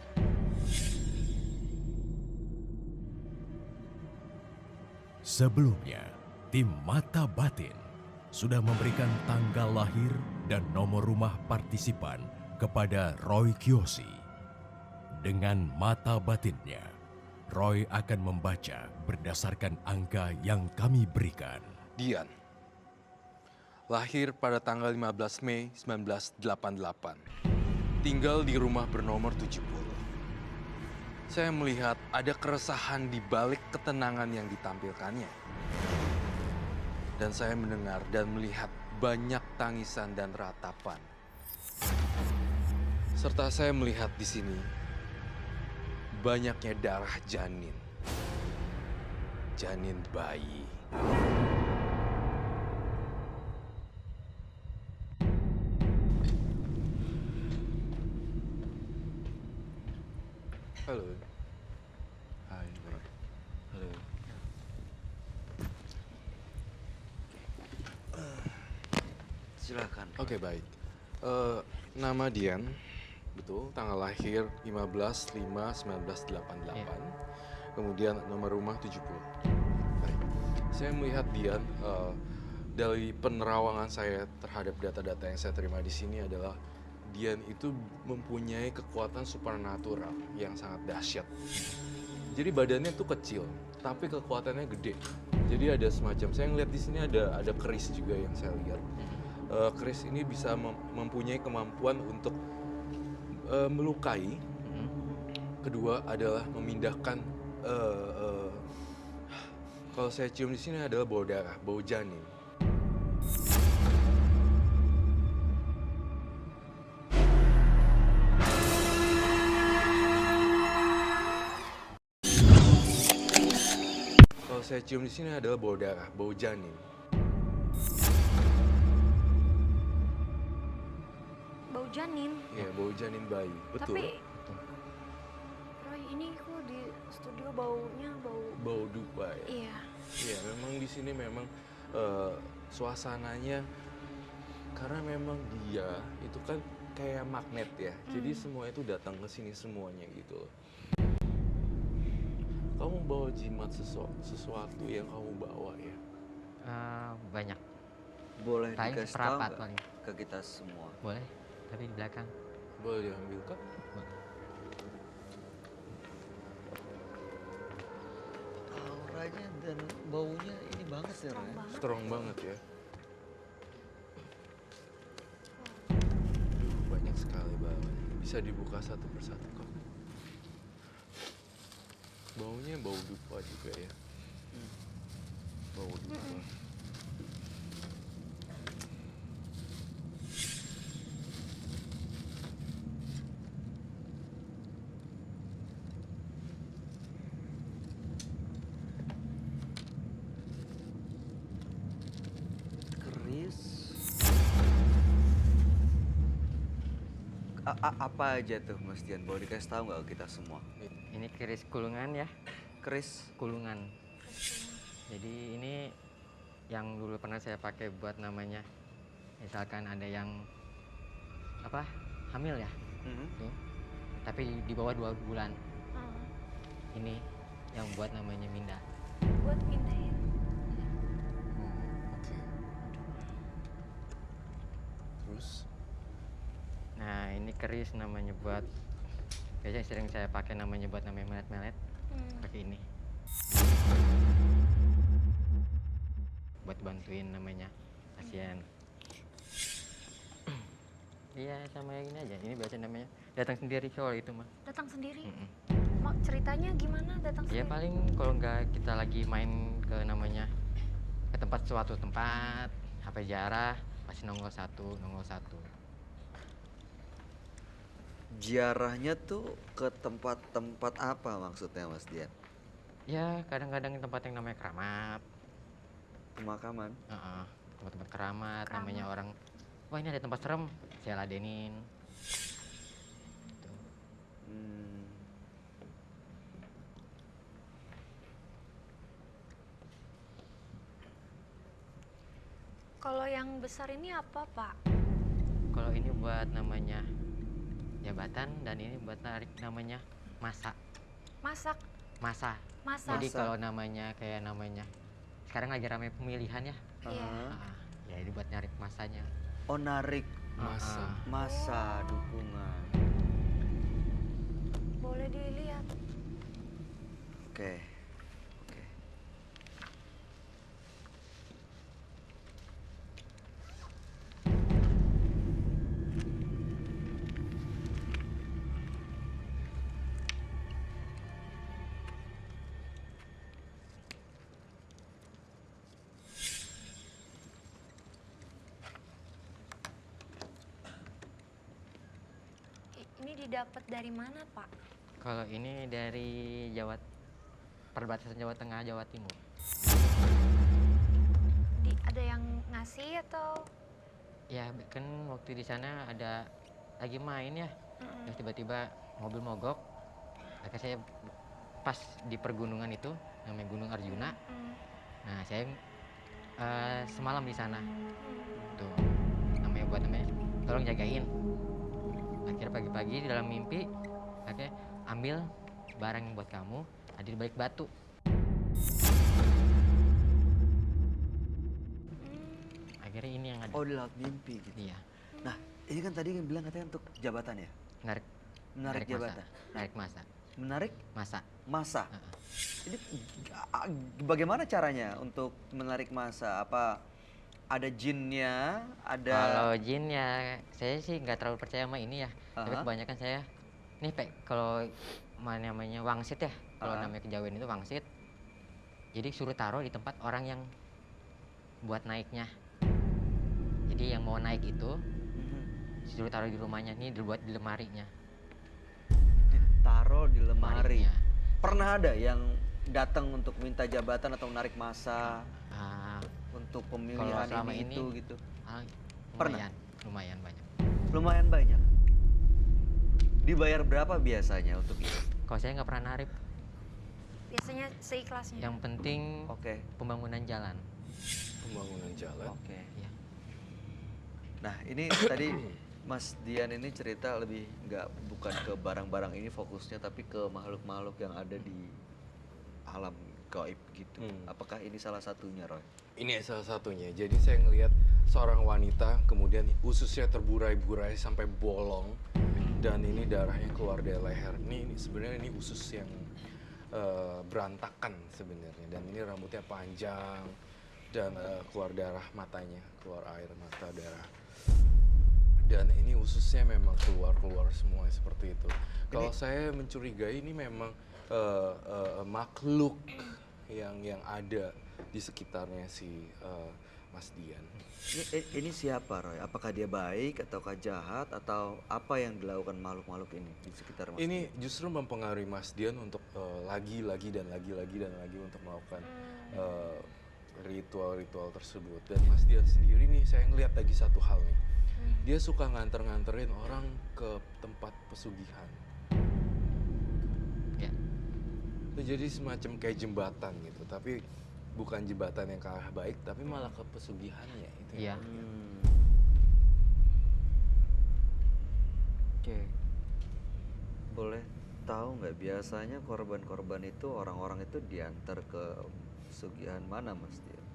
Sebelumnya, tim Mata Batin sudah memberikan tanggal lahir dan nomor rumah partisipan kepada Roy Kiyoshi. Dengan mata batinnya, Roy akan membaca berdasarkan angka yang kami berikan. Dian, lahir pada tanggal 15 Mei 1988, tinggal di rumah bernomor 70. Saya melihat ada keresahan di balik ketenangan yang ditampilkannya. Dan saya mendengar dan melihat banyak tangisan dan ratapan. Serta saya melihat di sini banyaknya darah janin. Janin bayi. Halo. Hai. Halo. Silakan. Oke, baik. Nama Dian, betul, tanggal lahir 15/5/1988. Iya. Kemudian nomor rumah 70. Baik. Saya melihat Dian dari penerawangan saya terhadap data-data yang saya terima di sini adalah Dian itu mempunyai kekuatan supernatural yang sangat dahsyat. Jadi badannya tuh kecil, tapi kekuatannya gede. Jadi ada semacam, saya ngeliat di sini ada keris juga yang saya lihat. Keris ini bisa mempunyai kemampuan untuk melukai. Kedua adalah memindahkan. Kalau saya cium di sini adalah bau darah, bau janin. Kalau saya cium di sini adalah bau darah, bau janin. Bau janin. Iya, bau janin bayi. Betul. Tapi Roy, ini kok di studio baunya bau. Bau dupa ya. Iya. Iya, memang di sini memang suasananya karena memang dia itu kan kayak magnet ya. Jadi semua itu datang ke sini semuanya gitu loh. Kamu bawa jimat sesuatu yang kamu bawa ya. Banyak. Boleh Paling dikasih tahu seperempat nggak paling. ke kita semua? Boleh, tapi di belakang. Boleh diambil kak? Auranya dan baunya ini banget ya, Strong Ren. banget. Strong banget ya. Duh, banyak sekali baunya. Bisa dibuka satu persatu kok. Baunya bau dupa juga ya. Bau dupa. Keris. Apa aja tuh Mas Dian? Boleh dikasih tahu nggak ke kita semua? Ini keris kulungan ya, Keris. kulungan. Jadi ini yang dulu pernah saya pakai buat namanya, misalkan ada yang apa hamil ya, Mhm. tuh. Tapi di bawah 2 bulan. Hmm. Ini yang buat namanya Minda. Buat pindahin. Oke. Terus? Nah ini keris namanya buat, biasanya sering saya pakai namanya buat namanya melet-melet. Pakai ini. Buat bantuin namanya pasien. Iya sama yang ini aja. Ini biasa namanya datang sendiri soal itu mah. Datang sendiri. Mm-mm. Mak ceritanya gimana datang Ya sendiri? paling kalau nggak kita lagi main ke namanya ke tempat suatu tempat, HP jarah pasti nongol satu. Ziarahnya tuh ke tempat-tempat apa maksudnya Mas Dian? Ya kadang-kadang tempat yang namanya keramat, Pemakaman. tempat-tempat keramat, Keramat. namanya orang, wah ini ada tempat serem, saya ladenin. Tuh. Hmm. Kalau yang besar ini apa, Pak? Kalau ini buat namanya jabatan dan ini buat narik namanya masa. Masak, Masa. masak. Jadi Masa. kalau namanya kayak namanya sekarang lagi ramai pemilihan ya. Iya. Aha. Ya ini buat narik masanya. Oh, narik Masa. masa dukungan. Boleh dilihat. Oke. Oke. Ini didapat dari mana, Pak? Kalau ini dari perbatasan Jawa Tengah, Jawa Timur. Ada yang ngasih atau? Ya kan waktu di sana ada lagi main ya. Terus tiba-tiba mobil mogok. Akhirnya saya pas di pergunungan itu namanya Gunung Arjuna. Nah saya semalam di sana. Tuh namanya buat namanya tolong jagain. Akhirnya pagi-pagi di dalam mimpi akhirnya ambil barang yang buat kamu ada di balik batu. Akhirnya ini yang ada. Oh, di laut mimpi gitu. Iya, Nah, ini kan tadi yang bilang katanya untuk jabatan ya? narik Menarik masa. jabatan. Narik masa. Menarik Masa. masa. Heeh. Ini bagaimana caranya untuk menarik masa? Apa ada jinnya? Ada Kalau jin ya saya sih nggak terlalu percaya sama ini ya. Tapi Aha. kebanyakan saya nih kalau namanya wangsit ya. Kalau Aha. namanya kejawen itu wangsit. Jadi suruh taruh di tempat orang yang buat naiknya. Jadi yang mau naik itu Mhm. suruh taruh di rumahnya, nih dibuat di lemarinya. Ditaruh di lemari. Lemarinya. Pernah ada yang datang untuk minta jabatan atau menarik masa Ah, untuk kalau pemilihan selama ini ini itu gitu? ah, Pernah? lumayan banyak. Lumayan banyak. Dibayar berapa biasanya untuk itu? Kalau saya nggak pernah narik, Biasanya seikhlasnya. yang penting Oke. pembangunan jalan. Pembangunan jalan. Oke. Ya. Nah, ini tadi Mas Dian ini cerita lebih nggak bukan ke barang-barang ini fokusnya, tapi ke makhluk-makhluk yang ada di alam gaib gitu. Apakah ini salah satunya, Roy? Ini salah satunya. Jadi saya ngelihat seorang wanita, kemudian ususnya terburai-burai sampai bolong, dan ini darahnya keluar dari leher. Ini sebenarnya ini usus yang berantakan sebenarnya, dan ini rambutnya panjang dan keluar darah matanya, keluar air mata darah. Dan ini ususnya memang keluar semua seperti itu. Kalau saya mencurigai ini memang makhluk yang ada di sekitarnya si Mas Dian. Ini siapa, Roy? Apakah dia baik ataukah jahat, atau apa yang dilakukan makhluk-makhluk ini di sekitar Mas Ini Dian? justru mempengaruhi Mas Dian untuk lagi untuk melakukan ritual-ritual tersebut. Dan Mas Dian sendiri nih, saya ngeliat lagi satu hal nih. Dia suka nganterin orang ke tempat pesugihan. Ya. Itu jadi semacam kayak jembatan gitu, tapi bukan jembatan yang ke arah baik, tapi malah ke pesugihannya itu. Iya. Oke. Boleh tahu nggak, biasanya korban-korban itu orang-orang itu diantar ke pesugihan mana, Mas Dian?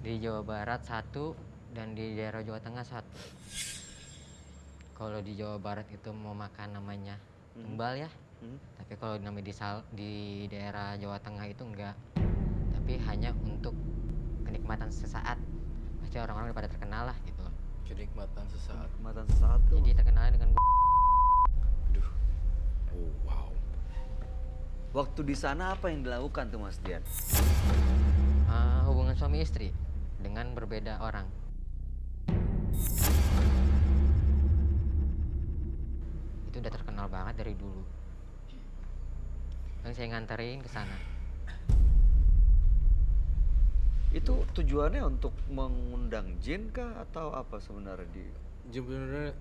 Di Jawa Barat satu dan di daerah Jawa Tengah satu. Kalau di Jawa Barat itu mau makan namanya tumbal ya. Tapi kalau namanya di daerah Jawa Tengah itu enggak. Tapi hanya untuk kenikmatan sesaat. Pasti orang-orang udah pada terkenal lah gitu. Kenikmatan sesaat. Matan satu. Jadi terkenal dengan Aduh. Oh, wow. Waktu di sana apa yang dilakukan tuh, Mas Dian? hubungan suami istri dengan berbeda orang. Itu udah terkenal banget dari dulu. Dan saya nganterin ke sana. Itu tujuannya untuk mengundang jin kah atau apa sebenarnya di?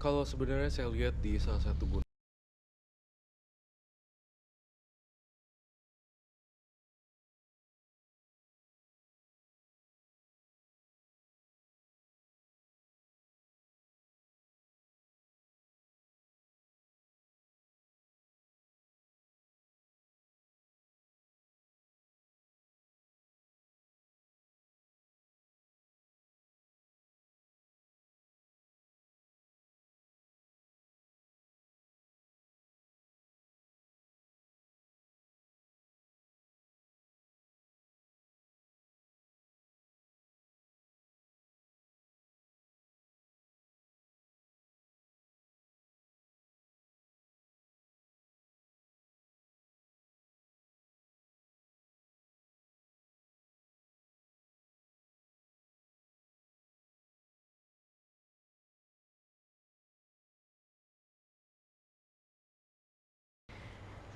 Kalau sebenarnya saya lihat di salah satu gunung.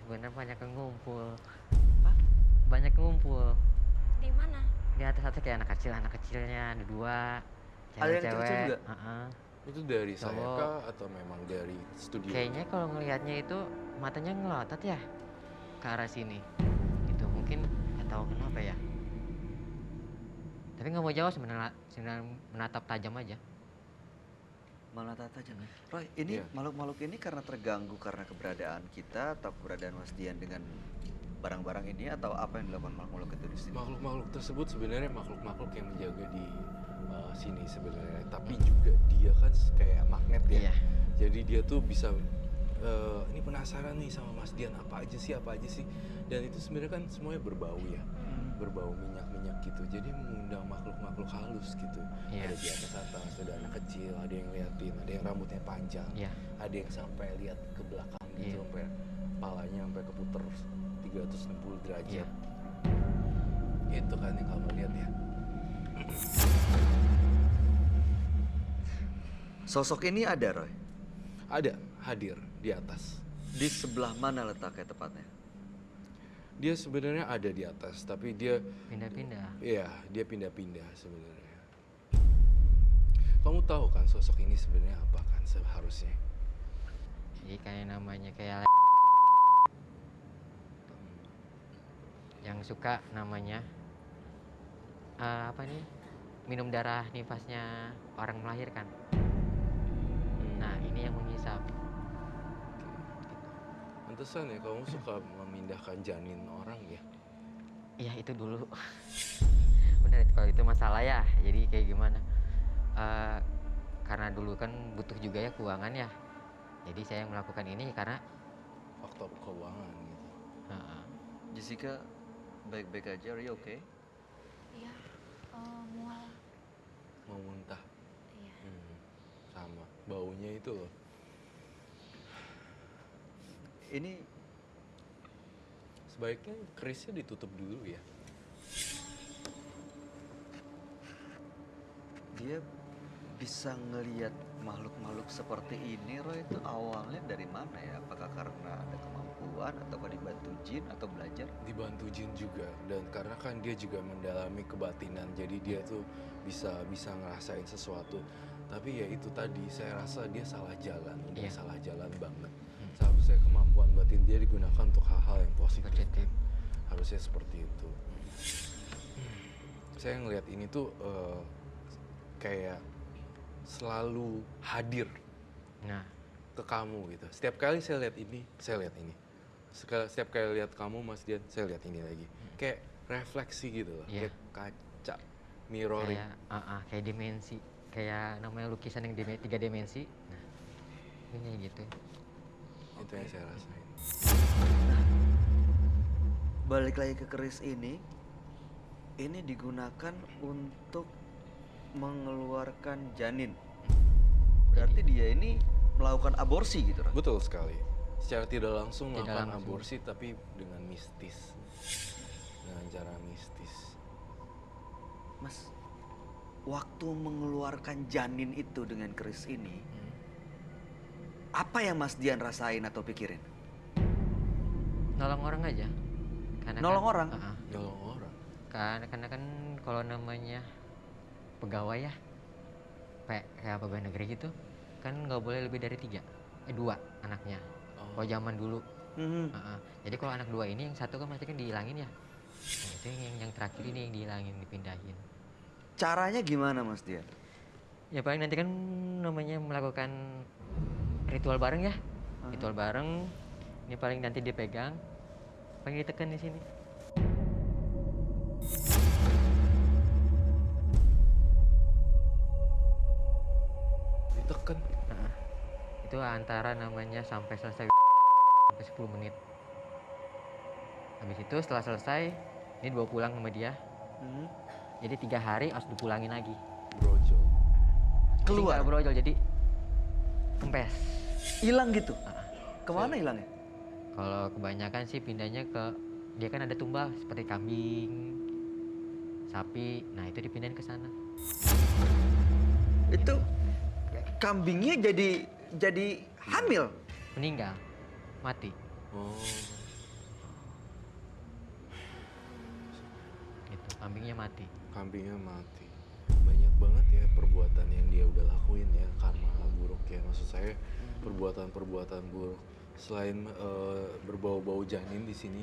Sebenarnya banyak yang ngumpul. Banyak yang ngumpul. Di mana? Di atas kayak anak kecilnya ada dua. Ada yang kecil-kecil Cewek-cewek. juga? Itu dari saya Cowok. kah atau memang dari studio? Kayaknya kalau ngelihatnya itu matanya ngelotot ya ke arah sini. Itu mungkin nggak tahu kenapa ya. Tapi nggak mau jauh sebenarnya menatap tajam aja. Malah tata aja. Roy, ini Iya. makhluk-makhluk ini karena terganggu karena keberadaan kita atau keberadaan Mas Dian dengan barang-barang ini, atau apa yang dilakukan makhluk-makhluk itu di sini? Makhluk-makhluk tersebut sebenarnya makhluk-makhluk yang menjaga di sini sebenarnya. Tapi juga dia kan kayak magnet ya. Iya. Jadi dia tuh bisa ini penasaran nih sama Mas Dian, apa aja sih. Dan itu sebenarnya kan semuanya berbau ya. Berbau minyak-minyak gitu. Jadi mengundang makhluk-makhluk halus gitu. Iya. Ada di atas, ada anak kecil, ada yang liatin, ada yang rambutnya panjang. Iya. Ada yang sampai lihat ke belakang gitu, Iya. sampai palanya sampai keputer 360 derajat. Iya. Itu kan yang kamu lihat ya. Sosok ini ada, Roy? Ada, hadir di atas. Di sebelah mana letaknya tepatnya? Dia sebenarnya ada di atas, tapi dia Pindah-pindah. iya, dia pindah-pindah sebenarnya. Kamu tahu kan sosok ini sebenarnya apa kan seharusnya? Jadi kayak namanya kayak yang suka namanya apa nih, minum darah nifasnya orang melahirkan. Nah ini yang menghisap. Pantesan ya kamu suka memindahkan janin orang ya? Iya itu dulu. Bener kalau itu masalah ya. Jadi kayak gimana? Karena dulu kan butuh juga ya keuangan ya. Jadi saya melakukan ini karena Faktor keuangan gitu. Jessica, baik-baik aja, are you okay? Iya, mual. Mau muntah. Iya. Sama. Baunya itu loh. Ini Sebaiknya kerisnya ditutup dulu ya. dia bisa ngelihat makhluk-makhluk seperti ini, Roy, itu awalnya dari mana ya? Apakah karena ada kemampuan, atau dibantu jin, atau belajar? Dibantu jin juga, dan karena kan dia juga mendalami kebatinan, jadi dia tuh bisa ngerasain sesuatu. Tapi ya itu tadi, saya rasa dia salah jalan, udah Iya. salah jalan banget. Seharusnya kemampuan batin dia digunakan untuk hal-hal yang positif. Positif. Harusnya seperti itu. Saya ngelihat ini tuh kayak selalu hadir Nah, ke kamu gitu. Setiap kali saya lihat ini, saya lihat ini. Setiap kali lihat kamu, Mas Dian, saya lihat ini lagi. Kayak refleksi gitu loh, Iya. kayak kaca, mirroring. kayak dimensi, kayak namanya lukisan yang 3 dimensi. Nah, ini gitu. Itu yang saya rasain. Balik lagi ke keris ini digunakan untuk mengeluarkan janin. Berarti dia ini melakukan aborsi gitu, Roy? Betul sekali. Secara tidak langsung Tidak melakukan langsung. aborsi, tapi dengan mistis. Dengan cara mistis. Mas, waktu mengeluarkan janin itu dengan keris ini, apa yang Mas Dian rasain atau pikirin? Nolong orang aja. Karena Nolong orang? Nolong orang. Karena kan kalau namanya pegawai ya, kayak pegawai negeri gitu, kan nggak boleh lebih dari 2 anaknya. Kalau zaman dulu. Jadi kalau anak 2 ini, yang satu kan pasti kan dihilangin ya. Nah, itu yang terakhir ini yang dihilangin, dipindahin. Caranya gimana, Mas Dian? Ya paling nanti kan namanya melakukan ritual bareng ya. Ritual bareng. Ini paling nanti dipegang, paling ditekan di sini. Ditekan. Itu antara namanya sampai selesai sampai 10 menit. Habis itu setelah selesai, ini dibawa pulang sama dia. Jadi 3 hari harus dipulangin lagi. Brojol. Jadi Keluar? nggak brojol, jadi kempes. Hilang gitu? Kemana hilangnya? Kalau kebanyakan sih pindahnya ke, dia kan ada tumbal seperti kambing, sapi. Nah itu dipindahin ke sana. Itu kambingnya jadi hamil? Meninggal, mati. Oh. Gitu, kambingnya mati. Kambingnya mati. Banyak banget ya perbuatan yang dia udah lakuin ya, karma buruk ya. Maksud saya perbuatan-perbuatan buruk. Selain berbau-bau janin di sini,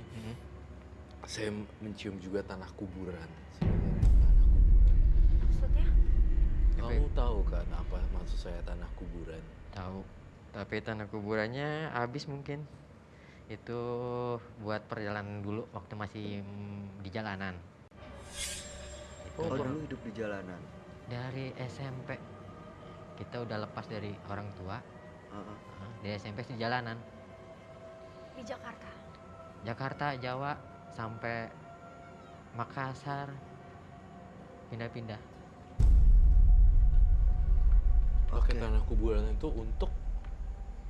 saya mencium juga tanah kuburan. Sebenarnya tanah kuburan. Maksudnya? Kamu tahu kan apa maksud saya tanah kuburan? Tahu. Tapi tanah kuburannya habis mungkin. Itu buat perjalanan dulu waktu masih di jalanan. Itu Oh, dulu hidup di jalanan. dari SMP kita udah lepas dari orang tua. Dari SMP di jalanan. Di Jakarta. Jakarta, Jawa, sampai Makassar, pindah-pindah. Pakai tanah kuburan itu untuk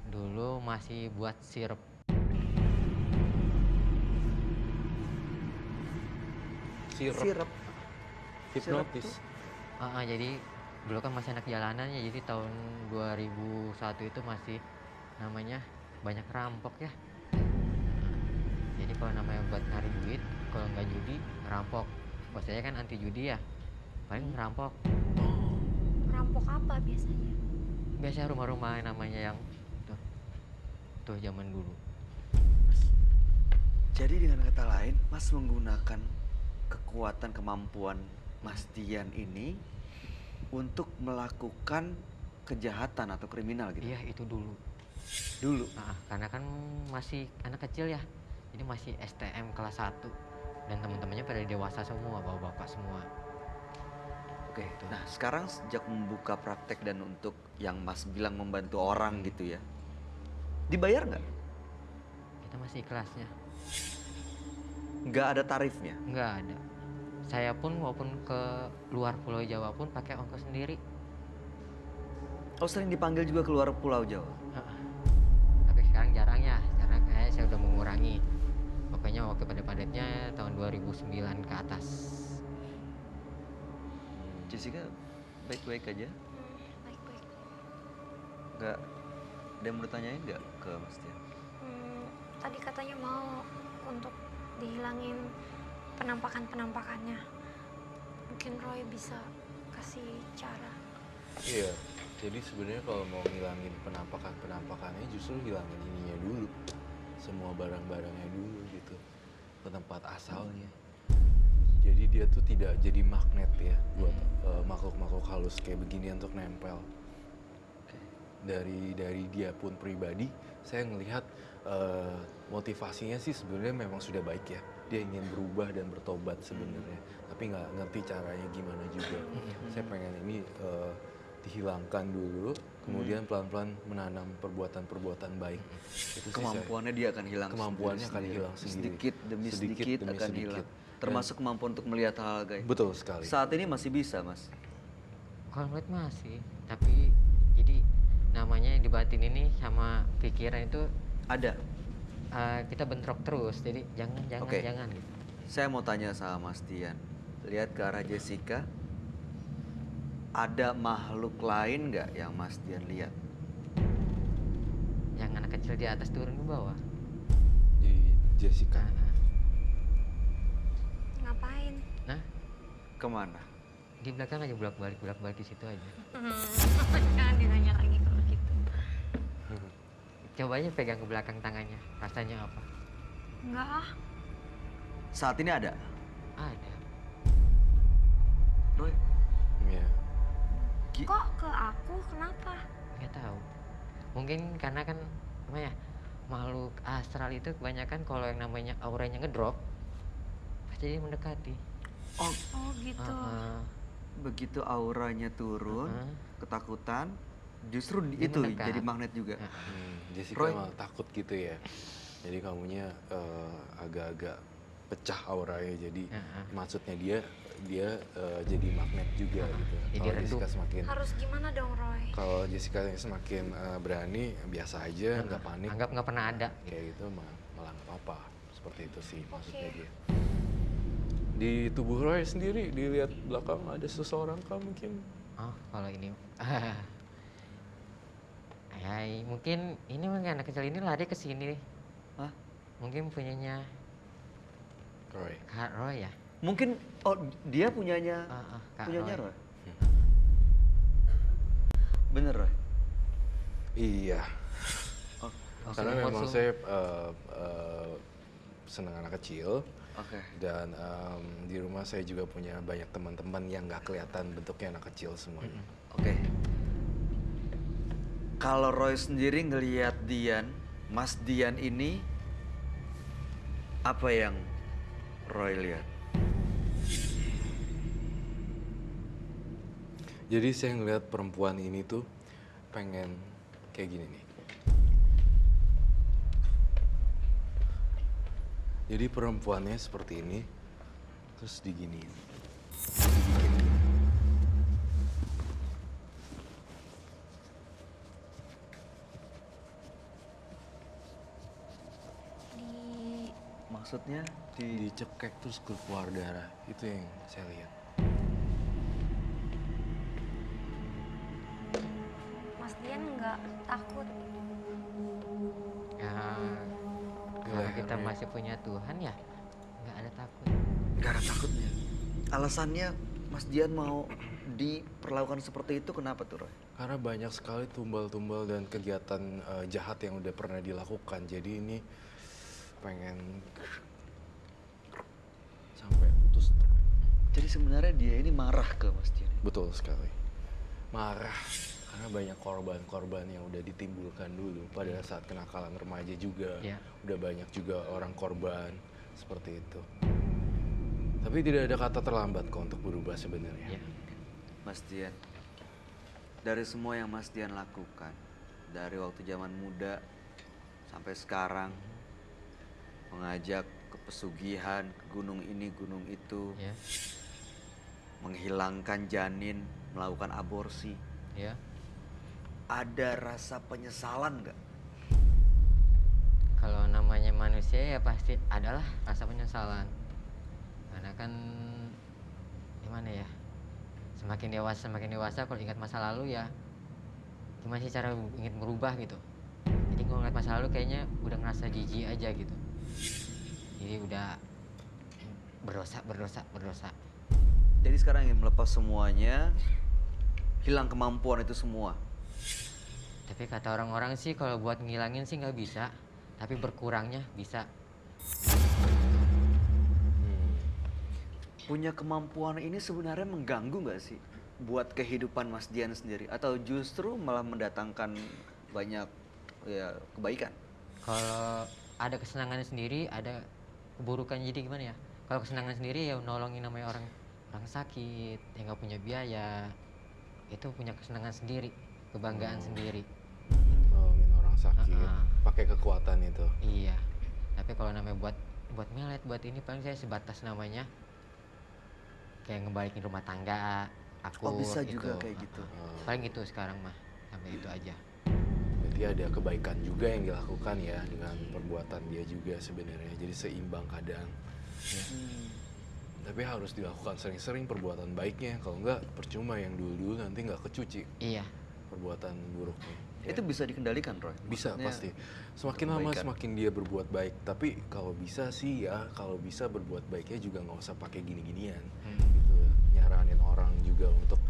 Dulu masih buat sirup. sirup. Hipnotis. Jadi dulu kan masih anak jalanan ya, jadi tahun 2001 itu masih namanya banyak rampok ya. Jadi kalau namanya buat nyari duit, kalau nggak judi, ngerampok. Bos saya kan anti judi ya, paling ngerampok. Rampok apa biasanya? Biasanya rumah-rumah namanya yang tuh zaman dulu. Jadi dengan kata lain, Mas menggunakan kekuatan kemampuan Mas Dian ini untuk melakukan kejahatan atau kriminal gitu? Iya itu dulu. Dulu. Karena kan masih anak kecil ya, jadi masih STM kelas 1 dan teman-temannya pada dewasa semua, bapak-bapak semua. Oke, nah sekarang sejak membuka praktek dan untuk yang Mas bilang membantu orang gitu ya, dibayar nggak? Kita masih ikhlasnya. Nggak ada tarifnya? Nggak ada. Saya pun maupun ke luar Pulau Jawa pun pakai ongkos sendiri. Oh sering dipanggil juga keluar Pulau Jawa? Tapi sekarang jarang ya, karena kayak saya udah mengurangi. Pokoknya waktu padat-padatnya tahun 2009 ke atas. Jessica baik-baik aja? Baik-baik. Nggak ada yang mau ditanyain nggak ke Mas Tian? Tadi katanya mau untuk dihilangin penampakannya. Mungkin Roy bisa kasih cara. Iya, jadi sebenarnya kalau mau ngilangin penampakannya justru hilangin ininya dulu. Semua barang-barangnya dulu gitu, ke tempat asalnya. Jadi dia tuh tidak jadi magnet ya buat makhluk-makhluk halus kayak begini untuk nempel. Dari dia pun pribadi, saya ngelihat motivasinya sih sebenarnya memang sudah baik ya. Dia ingin berubah dan bertobat sebenarnya, tapi nggak ngerti caranya gimana juga. Saya pengen ini dihilangkan dulu, kemudian pelan-pelan menanam perbuatan-perbuatan baik. Itu sih Kemampuannya dia akan hilang. Kemampuannya akan sendiri-sendiri. hilang sendiri. Sedikit demi sedikit demi akan sedikit. hilang. Termasuk kemampuan untuk melihat hal gaib. Betul sekali. Saat ini masih bisa, Mas. Kalau menurut masih, tapi jadi namanya di batin ini sama pikiran itu Ada. kita bentrok terus, jadi jangan Oke. jangan gitu. Saya mau tanya sama Mas Tian. Lihat ke arah Jessica. Ada makhluk lain nggak yang Mas Tian lihat? Yang anak kecil di atas turun ke bawah. Jadi Jessica. Ngapain? Nah, Kemana? di belakang aja bolak-balik di situ aja. Jangan ditanya lagi kalau gitu. Coba aja pegang ke belakang tangannya, rasanya apa? Enggak ah. Saat ini ada? Ada. Roy? Iya. Kok ke aku? Kenapa? Nggak tahu. Mungkin karena kan apa ya, makhluk astral itu kebanyakan kalau yang namanya auranya ngedrop pasti dia mendekati. Oh, gitu. begitu auranya turun, ketakutan, justru Dia itu mendekat. jadi magnet juga. Jessica Roy. malah takut gitu ya. Jadi kamunya agak-agak pecah auranya. Jadi maksudnya dia jadi magnet juga gitu. Jadi Kalau redup. Jessica semakin Harus gimana dong Roy? kalau Jessica semakin berani, biasa aja, nggak panik. Anggap nggak pernah ada. Kayak gitu malah nggak apa-apa. Seperti itu sih maksudnya Oke. dia. Di tubuh Roy sendiri dilihat belakang ada seseorang kah mungkin? Oh, kalau ini mungkin ini anak kecil ini lari ke sini. Hah? Mungkin punyanya Roy. Kak Roy ya. Mungkin dia punyanya Kak punyanya Roy. Roy. Bener Roy? Iya. Oh, Karena Sumur memang saya senang anak kecil. Oke. Dan di rumah saya juga punya banyak teman-teman yang nggak kelihatan bentuknya anak kecil semuanya. Oke. Kalau Roy sendiri ngelihat Dian, Mas Dian ini apa yang Roy lihat? Jadi saya ngeliat perempuan ini tuh pengen kayak gini nih. Jadi perempuannya seperti ini, terus diginiin. Dibikin gini. Maksudnya Dicekek terus keluar darah. Itu yang saya lihat. Mas Dian nggak takut? Ya, kalau kita Lehernya. masih punya Tuhan ya nggak ada takut. nggak ada takutnya. Alasannya Mas Dian mau diperlakukan seperti itu kenapa tuh Roy? Karena banyak sekali tumbal-tumbal dan kegiatan jahat yang udah pernah dilakukan. Jadi ini pengen sampai putus. Jadi sebenarnya dia ini marah ke Mas Dian. Betul sekali. Marah Karena banyak korban-korban yang udah ditimbulkan dulu pada saat kenakalan remaja juga. Iya. Udah banyak juga orang korban seperti itu. Tapi tidak ada kata terlambat kok untuk berubah sebenarnya. Iya. Mas Dian, dari semua yang Mas Dian lakukan, dari waktu zaman muda sampai sekarang, mengajak ke pesugihan, ke gunung ini, gunung itu, Iya. menghilangkan janin, melakukan aborsi, Iya. ada rasa penyesalan nggak? Kalau namanya manusia ya pasti adalah rasa penyesalan. Karena kan gimana ya? Semakin dewasa kalau ingat masa lalu ya gimana sih cara ingin merubah gitu. Jadi kalau ngeliat masa lalu kayaknya udah ngerasa jijik aja gitu. Jadi udah berdosa. Jadi sekarang ingin melepas semuanya, hilang kemampuan itu semua. Tapi kata orang-orang sih kalau buat ngilangin sih nggak bisa, tapi berkurangnya bisa. Punya kemampuan ini sebenarnya mengganggu nggak sih buat kehidupan Mas Dian sendiri? Atau justru malah mendatangkan banyak ya kebaikan? Kalau ada kesenangannya sendiri, ada keburukannya. Jadi gimana ya? Kalau kesenangan sendiri ya nolongin namanya orang sakit yang nggak punya biaya, itu punya kesenangan sendiri, kebanggaan sendiri. Nolongin orang sakit, Ah. pakai kekuatan itu. Iya. Tapi kalau namanya buat melet, buat ini paling saya sebatas namanya kayak ngebalikin rumah tangga aku. Oh, bisa gitu. juga kayak gitu. Paling itu sekarang mah sampai itu aja. Berarti ada kebaikan juga yang dilakukan ya dengan perbuatan dia juga sebenarnya. Jadi seimbang kadang. Tapi harus dilakukan sering-sering perbuatan baiknya. Kalau enggak percuma yang dulu-dulu nanti nggak kecuci Iya. perbuatan buruknya. Ya. Itu bisa dikendalikan, Roy? Bisa Maksudnya, pasti. Semakin lama kebaikan. semakin dia berbuat baik. Tapi kalau bisa sih ya, kalau bisa berbuat baiknya juga nggak usah pakai gini-ginian. Gitu. Nyaranin orang juga untuk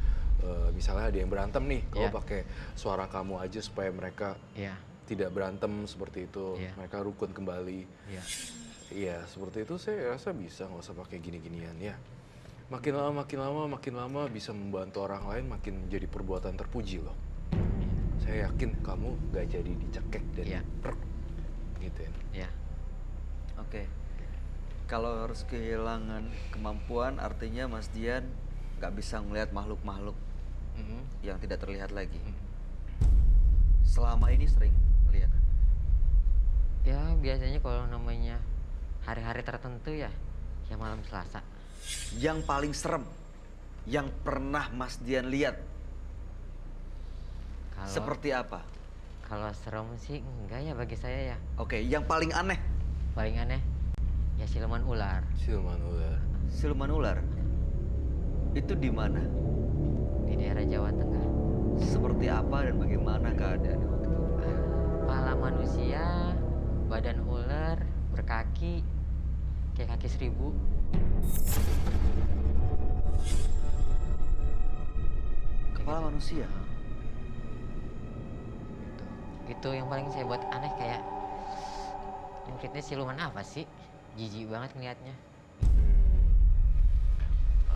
misalnya ada yang berantem nih, kalau Iya. pakai suara kamu aja supaya mereka Iya. tidak berantem seperti itu, Iya. mereka rukun kembali. Iya. Iya, seperti itu saya rasa bisa, nggak usah pakai gini-ginian ya. Makin lama bisa membantu orang lain, makin jadi perbuatan terpuji loh. Saya yakin kamu gak jadi dicekek dan Iya. diprek gitu ya. Iya. Oke. Kalau harus kehilangan kemampuan, artinya Mas Dian nggak bisa melihat makhluk-makhluk yang tidak terlihat lagi. Selama ini sering melihat. Ya biasanya kalau namanya hari-hari tertentu ya malam Selasa. Yang paling serem, yang pernah Mas Dian lihat, Kalau seperti apa? kalau serem sih enggak ya bagi saya ya. Oke, yang paling aneh, Paling aneh ya siluman ular. Siluman ular. siluman ular. Itu di mana? Di daerah Jawa Tengah. Seperti apa dan bagaimana keadaannya waktu itu? Kepala manusia, badan ular, berkaki, kayak kaki 1000. Kepala manusia. Itu yang paling saya buat aneh kayak ngeliatnya siluman apa sih? Jijik banget ngeliatnya.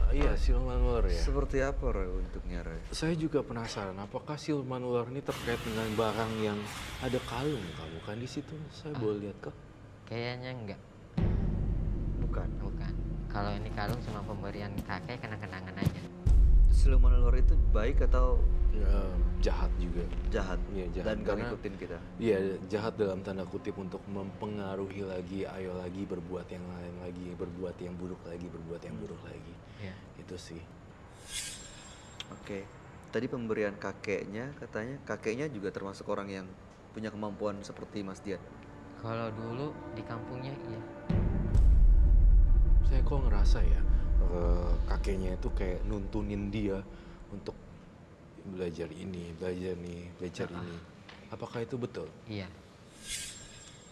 Iya, siluman ular ya. Seperti apa, Roy, bentuknya, Roy? Saya juga penasaran, apakah siluman ular ini terkait dengan barang yang ada kalung kamu kan di situ? Saya boleh lihat kok. Kayaknya enggak, Bukan. bukan. Kalau ini kalung cuma pemberian kakek kenang-kenangan aja. Siluman ular itu baik atau Ya, jahat juga. jahat? Iya, jahat. Dan gak Karena- ngikutin kita. Iya, jahat dalam tanda kutip untuk mempengaruhi lagi, ayo lagi berbuat yang lain lagi, berbuat yang buruk lagi, berbuat yang buruk lagi. Iya. Itu sih. Oke. Tadi pemberian kakeknya, katanya kakeknya juga termasuk orang yang punya kemampuan seperti Mas Dian. Kalau dulu di kampungnya iya. Saya kok ngerasa ya, kakeknya itu kayak nuntunin dia untuk belajar ini, belajar nih, belajar ini. Apakah itu betul? Iya.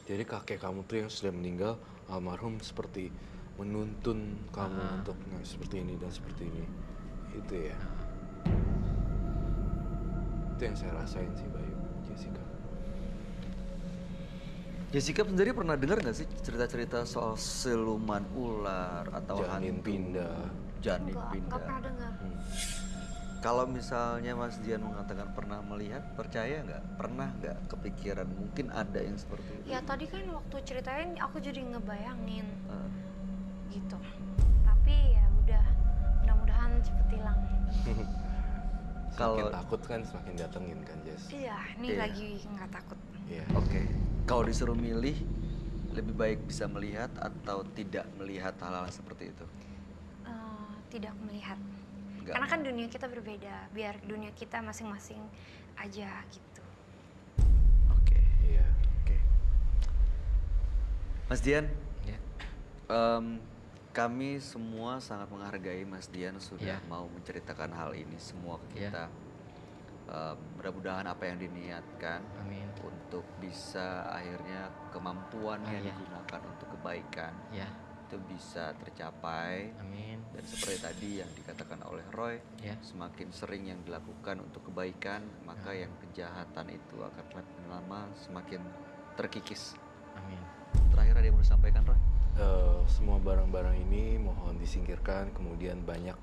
Jadi kakek kamu tuh yang sudah meninggal, almarhum seperti menuntun kamu untuk seperti ini dan seperti ini. Itu ya. Itu yang saya rasain sih, Bayu, Jessica. Jessica sendiri pernah dengar nggak sih cerita-cerita soal siluman ular atau Janin hantu? pindah. Janin Nggak pindah. pernah dengar. Kalau misalnya Mas Dian mengatakan pernah melihat, percaya nggak? Pernah nggak kepikiran mungkin ada yang seperti itu? Ya tadi kan waktu ceritain aku jadi ngebayangin Eh, gitu. Tapi ya udah, mudah-mudahan cepet hilang. Semakin Kalau- takut kan semakin datengin kan, Jess? Iya, ini Iya. lagi nggak takut. Iya. Oke. Kalau disuruh milih, lebih baik bisa melihat atau tidak melihat hal-hal seperti itu? Tidak melihat. Nggak Karena kan mau. dunia kita berbeda. Biar dunia kita masing-masing aja gitu. Oke. Iya. Oke. Mas Dian, Ya. kami semua sangat menghargai Mas Dian sudah Iya. mau menceritakan hal ini semua ke Iya. kita. Mudah-mudahan apa yang diniatkan Amin. untuk bisa akhirnya kemampuannya Iya. digunakan untuk kebaikan Ya. itu bisa tercapai. Amin. Dan seperti tadi yang dikatakan oleh Roy, Ya. semakin sering yang dilakukan untuk kebaikan, maka yang kejahatan itu akan semakin lama semakin terkikis. Amin. Terakhir ada yang mau disampaikan, Roy? Semua barang-barang ini mohon disingkirkan, kemudian banyak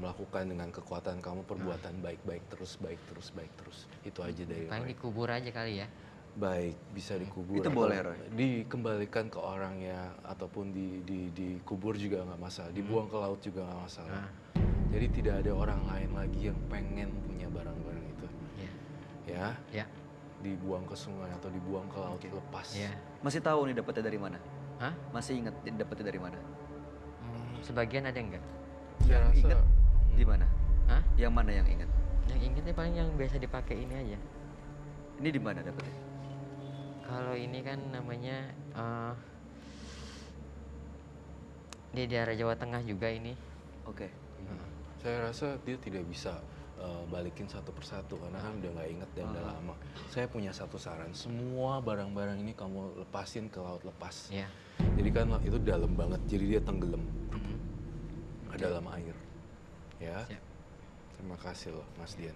melakukan dengan kekuatan kamu perbuatan baik-baik terus, baik terus, baik terus. Itu aja dari Paling Roy. dikubur aja kali ya. Baik, bisa dikubur. Itu atau boleh, Roy? Dikembalikan ke orangnya ataupun dikubur juga nggak masalah. Dibuang ke laut juga nggak masalah. Nah. Jadi tidak ada orang lain lagi yang pengen punya barang-barang itu. Ya. Ya, Ya. dibuang ke sungai atau dibuang ke laut, Oke. lepas. Ya. Masih tahu nih dapetnya dari mana? Hah? Masih ingat dapetnya dari mana? Sebagian ada enggak? Saya Yang rasa ingat di mana? Hah? Yang mana yang ingat? Yang ingetnya paling yang biasa dipakai ini aja. Ini di mana dapetnya? Kalau ini kan namanya di daerah Jawa Tengah juga ini. Oke. Saya rasa dia tidak bisa balikin satu persatu karena kan udah nggak inget dan udah lama. Saya punya satu saran, semua barang-barang ini kamu lepasin ke laut lepas. Ya. Jadi kan itu dalam banget, jadi dia tenggelam ke dalam air. Ya. Siap. Terima kasih loh, Mas Dian.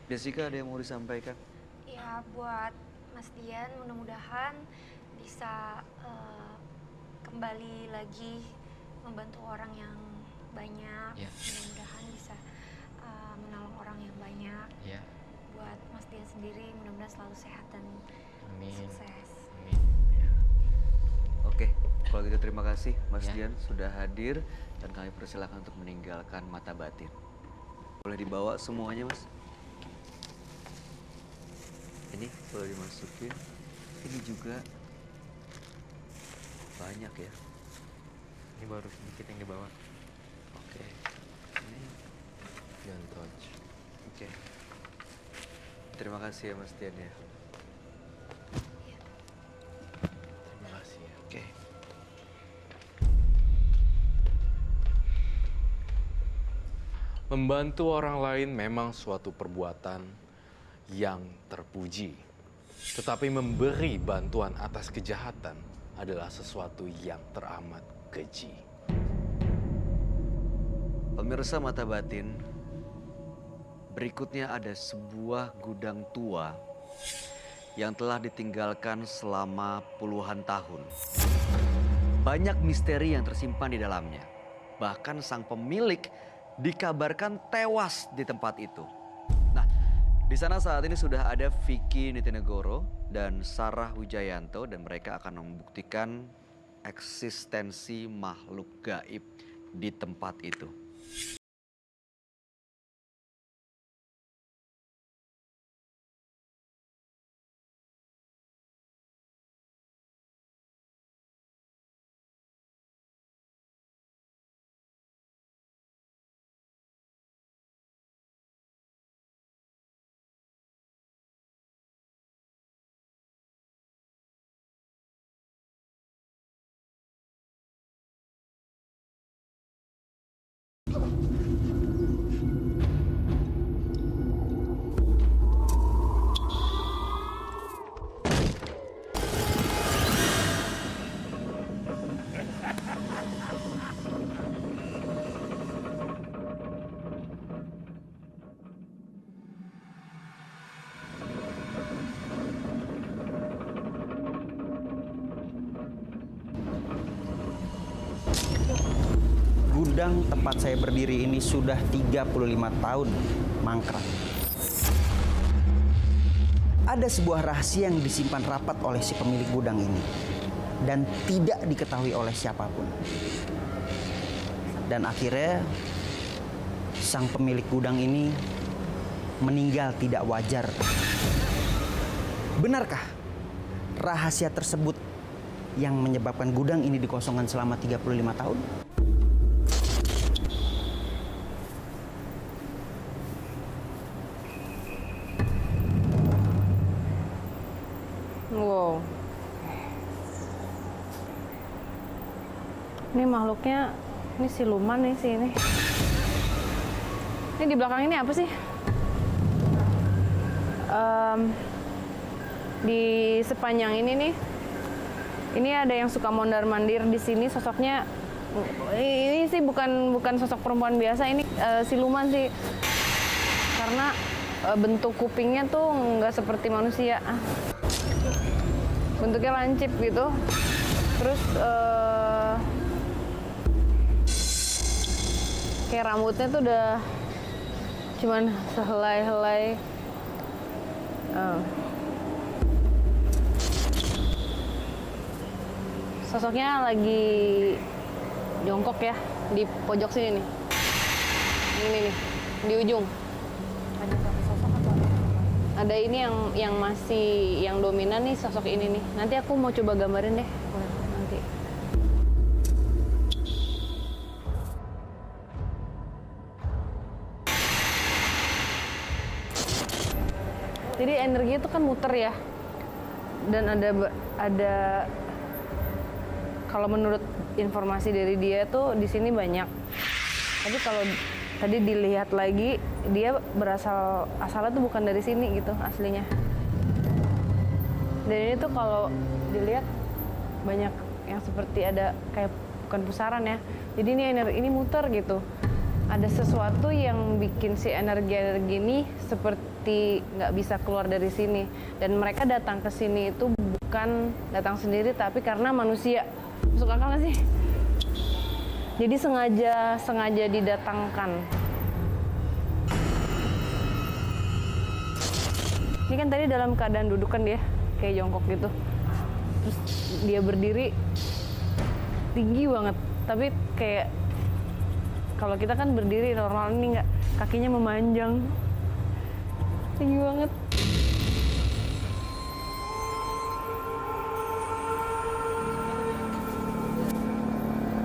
Jessica, ada yang mau disampaikan? Ya buat Mas Dian mudah-mudahan bisa kembali lagi membantu orang yang banyak. Ya. Mudah-mudahan bisa menolong orang yang banyak. Ya. Buat Mas Dian sendiri mudah-mudahan selalu sehat dan Amin. sukses. Amin. Oke, kalau gitu terima kasih Mas Ya. Dian sudah hadir dan kami persilakan untuk meninggalkan mata batin. Boleh dibawa semuanya, Mas? Ini boleh dimasukin. Ini juga banyak ya. Ini baru sedikit yang dibawa. Oke. Ini Jangan touch. oke. Terima kasih ya Mas Dian ya. Terima kasih ya. Oke. Membantu orang lain memang suatu perbuatan yang terpuji. Tetapi memberi bantuan atas kejahatan adalah sesuatu yang teramat keji. Pemirsa mata batin, berikutnya ada sebuah gudang tua yang telah ditinggalkan selama puluhan tahun. Banyak misteri yang tersimpan di dalamnya. Bahkan sang pemilik dikabarkan tewas di tempat itu. Nah, di sana saat ini sudah ada Vicky Nitinegoro dan Sarah Wijayanto dan mereka akan membuktikan eksistensi makhluk gaib di tempat itu. gudang tempat saya berdiri ini sudah 35 tahun mangkrak. Ada sebuah rahasia yang disimpan rapat oleh si pemilik gudang ini dan tidak diketahui oleh siapapun. Dan akhirnya sang pemilik gudang ini meninggal tidak wajar. Benarkah rahasia tersebut yang menyebabkan gudang ini dikosongkan selama 35 tahun? Wow. Ini makhluknya, ini siluman nih sih ini. Ini di belakang ini apa sih? Di sepanjang ini nih, ini ada yang suka mondar-mandir di sini. Sosoknya ini sih bukan sosok perempuan biasa, ini siluman sih. Karena bentuk kupingnya tuh nggak seperti manusia. Bentuknya lancip gitu. Terus kayak rambutnya tuh udah cuman sehelai-helai. Sosoknya lagi jongkok ya di pojok sini nih. Ini nih di ujung. Ada satu sosok atau ada ini yang masih yang dominan nih, sosok ini nih. Nanti aku mau coba gambarin deh. Nanti. Jadi energi itu kan muter ya. Dan ada kalau menurut informasi dari dia tuh di sini banyak. Tapi kalau tadi dilihat lagi, dia asalnya tuh bukan dari sini gitu aslinya. Dan ini tuh kalau dilihat banyak yang seperti ada kayak bukan pusaran ya. Jadi ini muter gitu. Ada sesuatu yang bikin si energi ini seperti nggak bisa keluar dari sini. Dan mereka datang ke sini itu bukan datang sendiri, tapi karena manusia. Masuk akal nggak sih? Jadi sengaja didatangkan. Ini kan tadi dalam keadaan duduk kan dia, kayak jongkok gitu. Terus dia berdiri tinggi banget, tapi kayak kalau kita kan berdiri normal, ini nggak, kakinya memanjang, tinggi banget.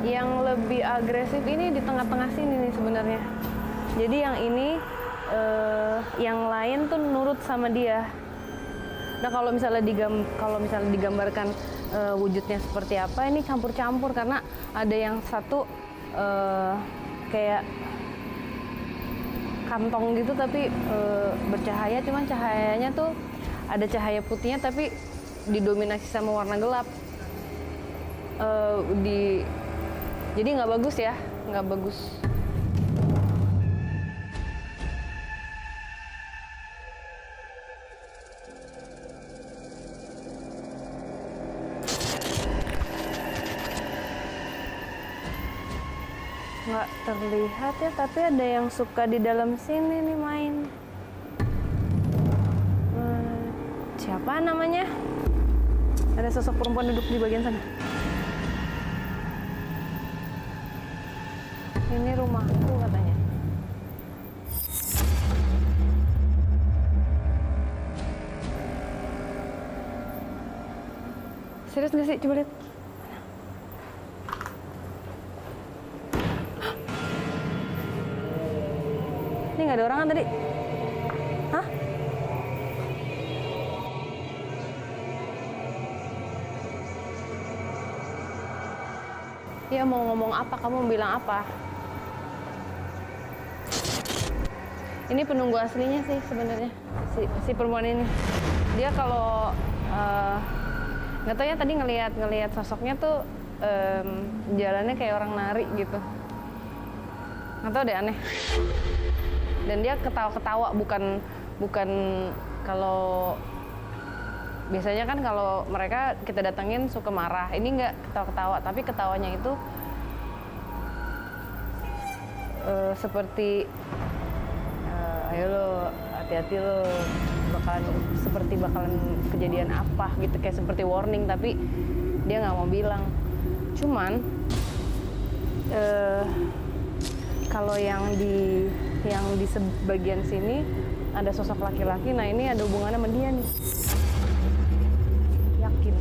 Yang lebih agresif ini di tengah-tengah sini nih sebenarnya. Jadi yang ini, yang lain tuh nurut sama dia. Nah kalau misalnya digambarkan wujudnya seperti apa, ini campur-campur karena ada yang satu kayak kantong gitu tapi bercahaya, cuman cahayanya tuh ada cahaya putihnya tapi didominasi sama warna gelap. Jadi nggak bagus ya, nggak bagus. Nggak terlihat ya, tapi ada yang suka di dalam sini nih main. Siapa namanya? Ada sosok perempuan duduk di bagian sana. Ini rumahku katanya. Serius nggak sih? Coba lihat. Ini nggak ada orang kan tadi? Hah? Dia mau ngomong apa? Kamu bilang apa? Ini penunggu aslinya sih sebenarnya, si perempuan ini. Dia kalau nggak tahu ya, tadi ngelihat sosoknya tuh jalannya kayak orang nari gitu. Nggak tahu deh, aneh. Dan dia ketawa-ketawa, bukan kalau biasanya kan kalau mereka kita datengin suka marah. Ini nggak ketawa-ketawa, tapi ketawanya itu seperti ayo lo hati-hati lo bakalan kejadian apa gitu, kayak seperti warning, tapi dia nggak mau bilang. Cuman kalau yang di sebagian sini ada sosok laki-laki, nah ini ada hubungannya sama dia nih. Yakin.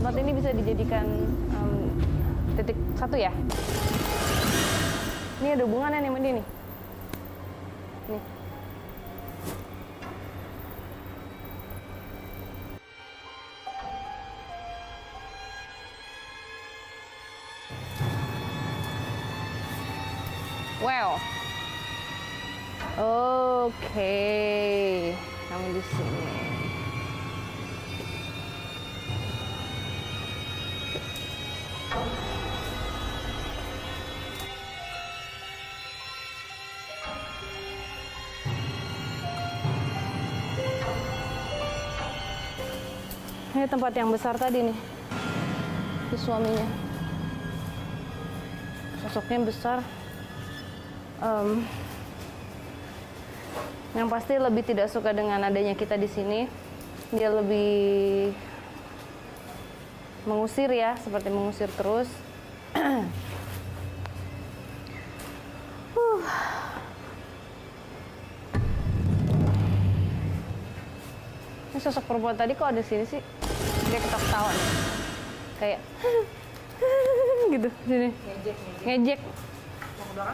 Tempat ini bisa dijadikan titik satu ya. Ini ada hubungannya nih sama dia nih. Nih. Well, oke, kamu di sini. Ini tempat yang besar tadi nih, si suaminya. Sosoknya besar. Yang pasti lebih tidak suka dengan adanya kita di sini. Dia lebih mengusir ya, seperti mengusir terus. Ini sosok perempuan tadi kok ada di sini sih? Dia ketawa-ketawa nih. Kayak gitu sini. Ngejek.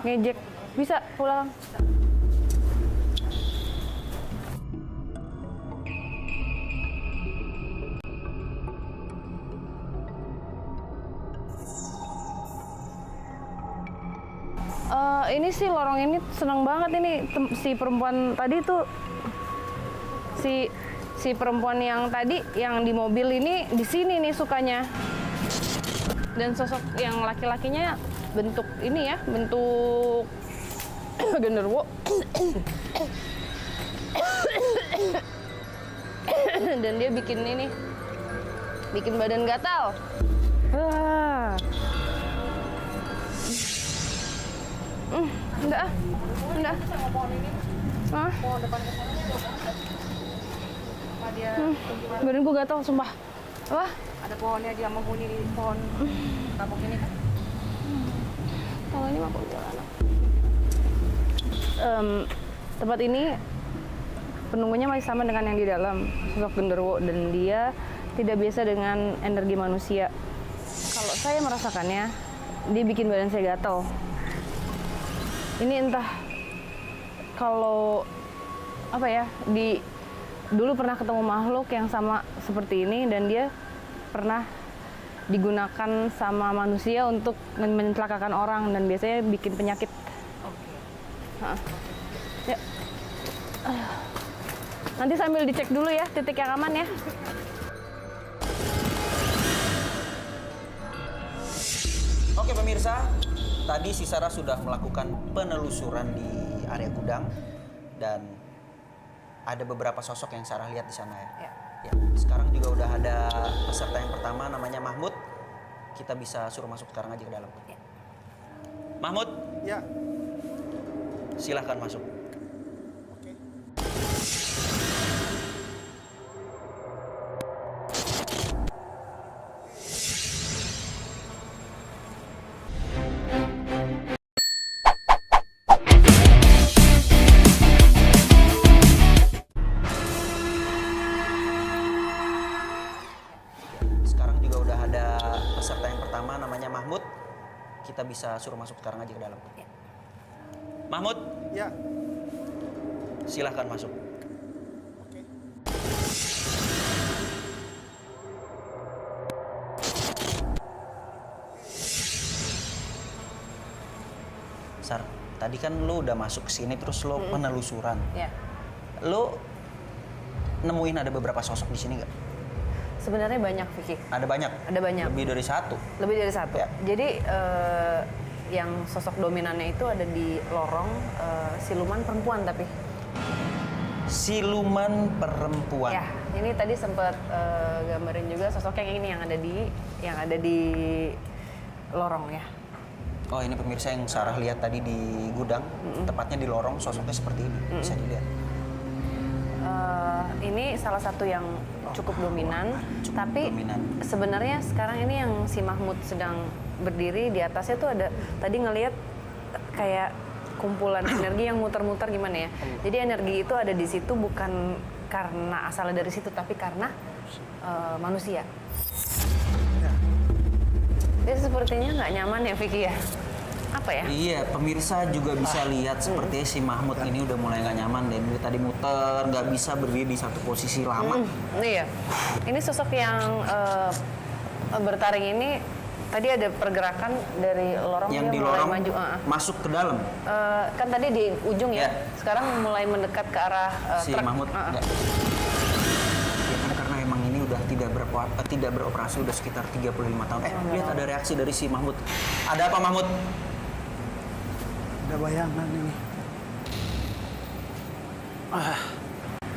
Ngejek. Bisa pulang. Ini sih lorong ini seneng banget ini si perempuan tadi tuh si perempuan yang tadi yang di mobil ini di sini nih sukanya. Dan sosok yang laki-lakinya bentuk ini ya, bentuk genderuwo. Dan dia bikin ini, bikin badan gatal. Enggak. Badan gue gatal, sumpah. Apa? Ada pohonnya, dia menghuni di pohon tabung ini kan? Kalau ini mah jalanan. Tempat ini penunggunya masih sama dengan yang di dalam, sosok genderuwo, dan dia tidak biasa dengan energi manusia. Kalau saya merasakannya, dia bikin badan saya gatal. Ini entah kalau apa ya, dulu pernah ketemu makhluk yang sama seperti ini, dan dia pernah digunakan sama manusia untuk mencelakakan orang, dan biasanya bikin penyakit. Ya. Nanti sambil dicek dulu ya titik yang aman ya. Oke pemirsa, tadi si Sarah sudah melakukan penelusuran di area gudang dan ada beberapa sosok yang Sarah lihat di sana ya. Ya, sekarang juga udah ada peserta yang pertama namanya Mahmud. Kita bisa suruh masuk sekarang aja ke dalam. Ya. Mahmud? Ya. Silahkan masuk. Oke. Sekarang juga udah ada peserta yang pertama namanya Mahmud. Kita bisa suruh masuk sekarang aja ke dalam. Ya. Mahmud? Ya. Silahkan masuk. Oke. Sar, tadi kan lu udah masuk ke sini terus lu penelusuran. Ya. Lu nemuin ada beberapa sosok di sini nggak? Sebenarnya banyak, Vicky. Ada banyak? Ada banyak. Lebih dari satu? Lebih dari satu. Ya. Jadi yang sosok dominannya itu ada di lorong siluman perempuan tapi. Siluman perempuan. Ya, ini tadi sempat gambarin juga sosok yang ini yang ada di lorong ya. Oh, ini pemirsa yang Sarah lihat tadi di gudang, tepatnya di lorong, sosoknya seperti ini. Bisa dilihat. Ini salah satu yang cukup dominan, tapi dominan. sebenarnya sekarang ini yang si Mahmud sedang berdiri di atasnya tuh ada tadi ngelihat kayak kumpulan energi yang muter-muter gimana ya. Jadi energi itu ada di situ bukan karena asalnya dari situ, tapi karena manusia. Dia sepertinya nggak nyaman ya, Vicky ya? Apa ya? Iya, pemirsa juga bisa lihat sepertinya si Mahmud ini udah mulai nggak nyaman dan dia tadi muter, nggak bisa berdiri di satu posisi lama. Iya. Ini sosok yang bertaring ini tadi ada pergerakan dari lorong Yang dia di mulai lorong maju. masuk ke dalam. Kan tadi di ujung ya. Ya. Sekarang mulai mendekat ke arah Si truk. Mahmud nggak. Ya kan karena emang ini udah tidak beroperasi udah sekitar 35 tahun. Lihat ada reaksi dari si Mahmud. Ada apa Mahmud? Ada bayangan ini.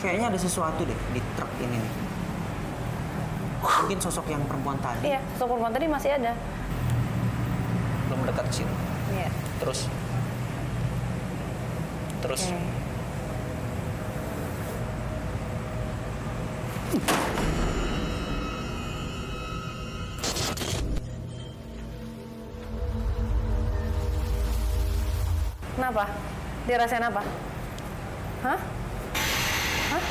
Kayaknya ada sesuatu deh di truk ini nih. Mungkin sosok yang perempuan tadi Iya, sosok perempuan tadi masih ada. belum mendekat ke sini. Iya. Terus. Oke. Kenapa? Dia rasain apa? Hah? Hah?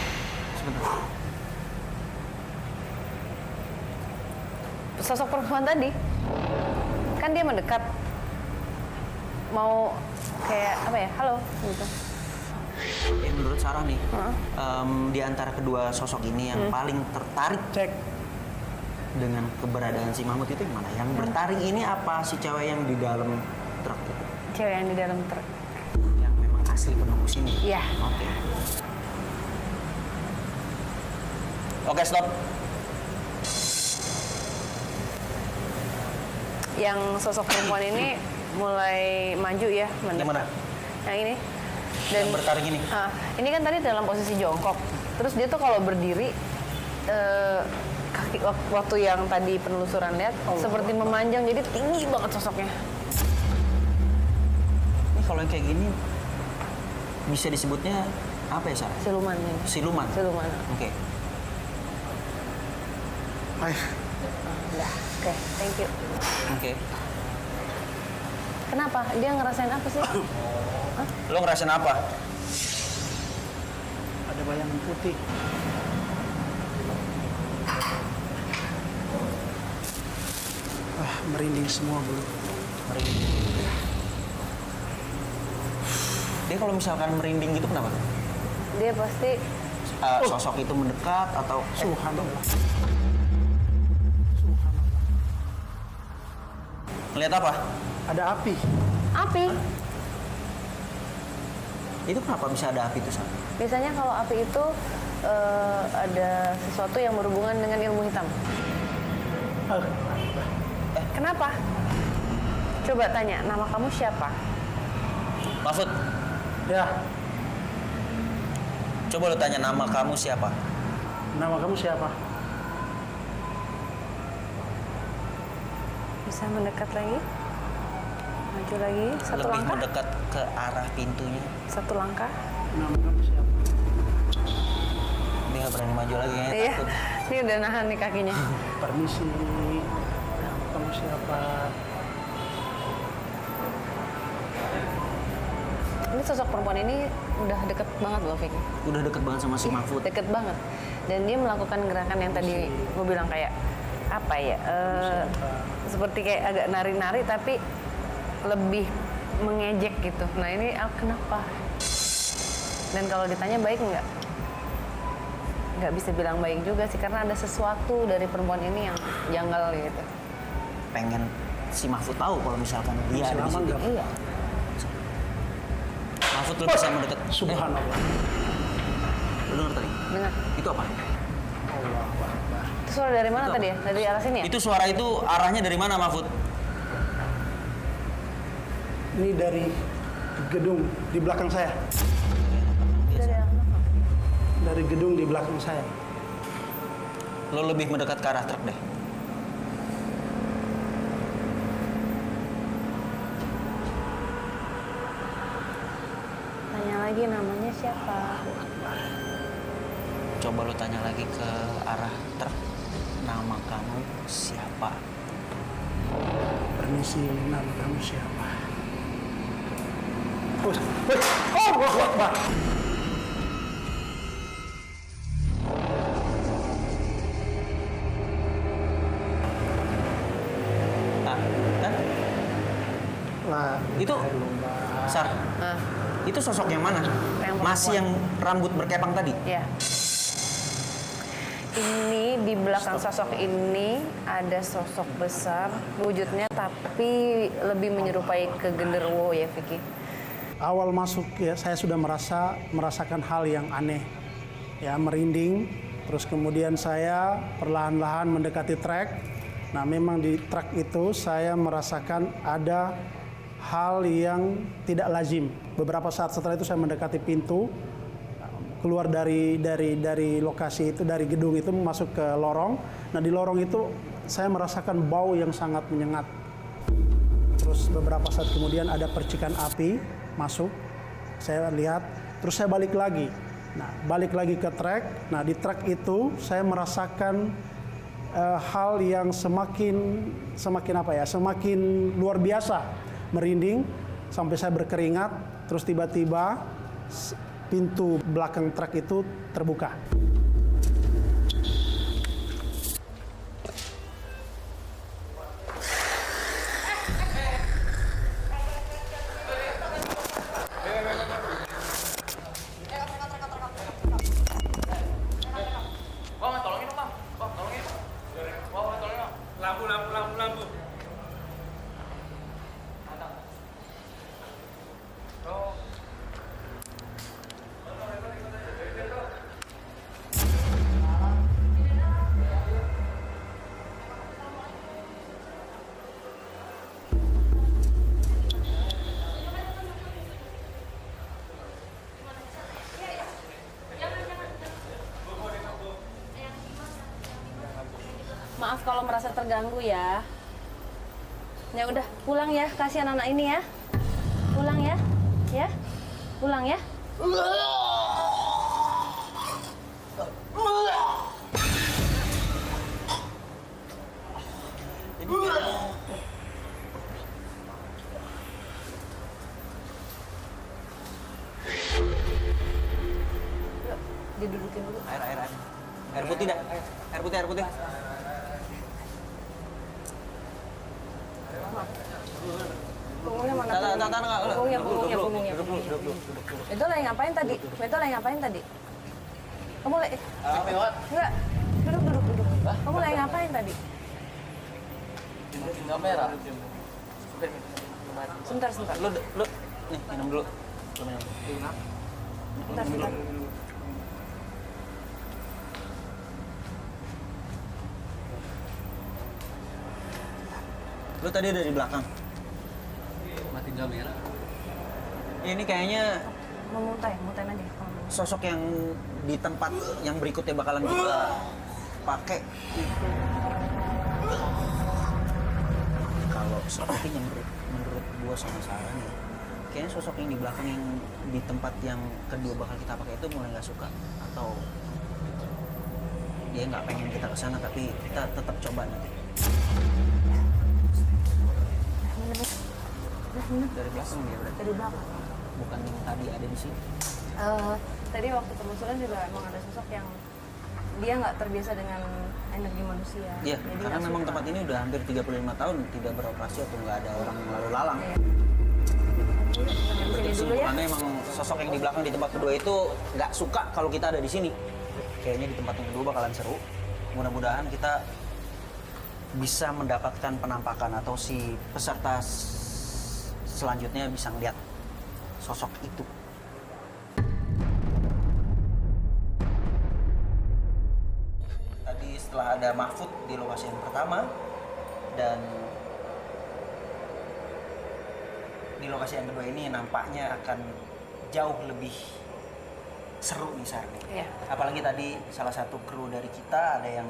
Sebentar. Sosok perempuan tadi kan dia mendekat mau kayak apa ya, halo gitu. Ya, menurut Sarah nih, di antara kedua sosok ini yang paling tertarik dengan keberadaan si Mahmud itu yang mana? Yang bertaring ini apa si cewek yang di dalam truk itu? Cewek yang di dalam truk. Yang memang asli penembus ini? Iya. Oke. Oke, stop. Yang sosok perempuan ini mulai maju ya, Yang mana? Yang ini. Dan Yang bertaring ini? Ini kan tadi dalam posisi jongkok. Terus dia tuh kalau berdiri kaki waktu yang tadi penelusuran lihat seperti memanjang, jadi tinggi banget sosoknya. Ini kalau yang kayak gini bisa disebutnya apa ya, Sarah? Siluman ini. Siluman. Siluman. Oke. Udah, oke, thank you. Oke. Kenapa? Dia ngerasain apa sih? Lo ngerasain apa? Ada bayangan putih. Merinding semua bulu. Dia kalau misalkan merinding gitu kenapa? Dia pasti Sosok itu mendekat atau Subhanallah. Ngeliat apa? Ada api. api. Itu kenapa bisa ada api itu, San? Biasanya kalau api itu ada sesuatu yang berhubungan dengan ilmu hitam. Kenapa? Coba tanya, nama kamu siapa? Mahfud, Ya, coba lu tanya nama kamu siapa? nama kamu siapa? Bisa mendekat lagi? Maju lagi, satu Lebih langkah? mendekat ke arah pintunya. Satu langkah? Nama kamu siapa? Dia nggak berani maju lagi, kayaknya Iya, takut. ini udah nahan nih kakinya. Permisi. Nama kamu siapa? Ini sosok perempuan ini udah deket banget loh, Vicky. Udah deket banget sama si Mahfud. Deket banget. Dan dia melakukan gerakan yang tadi gue bilang kayak apa ya? Seperti kayak agak nari-nari tapi lebih mengejek gitu. Nah ini kenapa? Dan kalau ditanya baik nggak? Nggak bisa bilang baik juga sih karena ada sesuatu dari perempuan ini yang janggal gitu. Pengen si Mahfud tahu kalau misalkan dia ada di situ. Iya. Mahfud lu bisa mendekat. Subhanallah. Lu denger tadi? Dengar. Itu apa? Allah Akbar. Itu suara dari mana Itu tadi ya? Dari arah sini ya? Itu suara itu arahnya dari mana, Mahfud? Ini dari gedung di belakang saya. Dari arah belakang. dari gedung di belakang saya. Lo lebih mendekat ke arah truk deh. Tanya lagi namanya siapa? Coba lo tanya lagi ke arah truk. Nama kamu siapa? Permisi, nama kamu siapa? Allahu Akbar. Ah, kan? Lah, Itu Sar, Nah, itu sosok yang mana? Yang Masih yang rambut berkepang tadi? ya. Ini di belakang sosok ini ada sosok besar wujudnya tapi lebih menyerupai ke genderuwo ya Vicky. awal masuk ya saya sudah merasakan hal yang aneh, ya merinding. Terus kemudian saya perlahan-lahan mendekati trek. Nah memang di trek itu saya merasakan ada hal yang tidak lazim. Beberapa saat setelah itu saya mendekati pintu, keluar dari lokasi itu, dari gedung itu masuk ke lorong. Nah di lorong itu saya merasakan bau yang sangat menyengat. Terus beberapa saat kemudian ada percikan api masuk, saya lihat, terus saya balik lagi. Nah balik lagi ke trek. Nah di trek itu saya merasakan hal yang semakin apa ya, semakin luar biasa, merinding sampai saya berkeringat. Terus tiba-tiba pintu belakang truk itu terbuka. Maaf kalau merasa terganggu ya. Ya udah, pulang ya, kasihan anak ini ya. Pulang ya. Ya. Pulang ya. Yuk, didudukin dulu. Air putih dah. Air putih. Punggungnya mana? Punggungnya. Itu lagi ngapain tadi? Kamu lagi... Enggak. Duduk. Kamu lagi ngapain tadi? Kamera. Sebentar. Lu nih minum dulu. Lu minum. Sebentar. Lu tadi ada di belakang. Matiin kamera. Ini kayaknya Mutain aja. sosok yang di tempat yang berikutnya bakalan kita pakai. Kalau sepertinya menurut gua sama Sarah nih, kayaknya sosok yang di belakang yang di tempat yang kedua bakal kita pakai itu mulai nggak suka, atau dia nggak pengen kita kesana, tapi kita tetap coba nanti. Dari belakang dia berarti. Dari belakang. Bukan yang tadi ada di sini. Tadi waktu penelusuran juga emang ada sosok yang dia nggak terbiasa dengan energi manusia. Iya, Jadi karena nggak memang suka. tempat ini udah hampir 35 tahun tidak beroperasi atau nggak ada orang yang lalu lalang. Iya. Kita sini dulu ya. Karena emang sosok yang di belakang di tempat kedua itu nggak suka kalau kita ada di sini. Kayaknya di tempat yang kedua bakalan seru. Mudah-mudahan kita bisa mendapatkan penampakan atau si peserta selanjutnya bisa ngeliat sosok itu. Tadi setelah ada Mahfud di lokasi yang pertama dan di lokasi yang kedua ini nampaknya akan jauh lebih seru nih Sar. Iya. Apalagi tadi salah satu kru dari kita ada yang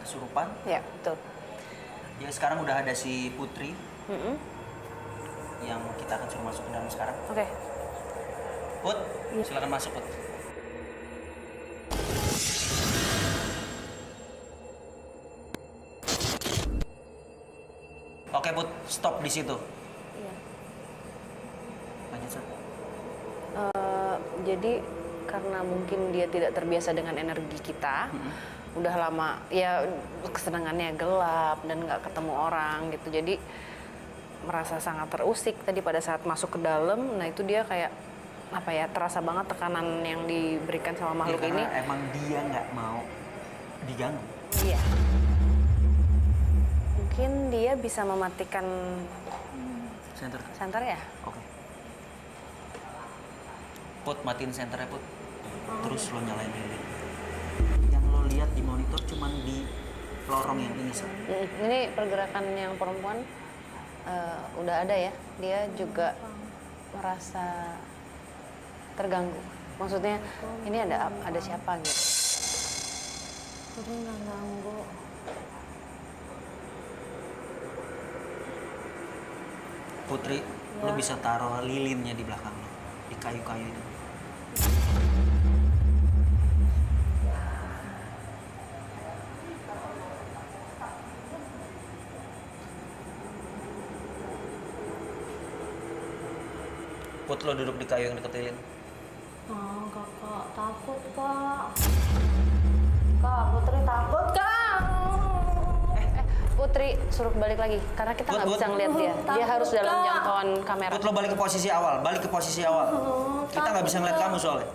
kesurupan. Iya, betul. Ya sekarang udah ada si Putri yang kita akan suruh masuk ke dalam sekarang. Oke. Put, silakan masuk Put. Oke Put, stop di situ. Iya. Lanjut Sar. Jadi karena mungkin dia tidak terbiasa dengan energi kita, udah lama ya kesenangannya gelap dan nggak ketemu orang gitu, jadi merasa sangat terusik tadi pada saat masuk ke dalam. Nah itu dia kayak apa ya, terasa banget tekanan yang diberikan sama makhluk Ya, ini. karena emang dia nggak mau diganggu. Iya. Mungkin dia bisa mematikan Center. senter ya. Oke. Put, matiin senternya Put. Terus lo nyalain lilin. Yang lo lihat di monitor cuman di lorong yang ini Sar. Ini pergerakan yang perempuan udah ada ya. Dia juga merasa terganggu. Maksudnya ini ada siapa gitu. Putri nggak ganggu. Putri, lo bisa taruh lilinnya di belakang lo, di kayu-kayu itu. Put, lo duduk di kayu yang deket lilin. Oh, kakak takut kak. Kak, Putri takut kak. Putri suruh balik lagi karena kita nggak bisa ngeliat dia. Dia harus dalam jangkauan kamera. Put, lo balik ke posisi awal, balik ke posisi awal. Kita nggak bisa ngeliat kamu soalnya.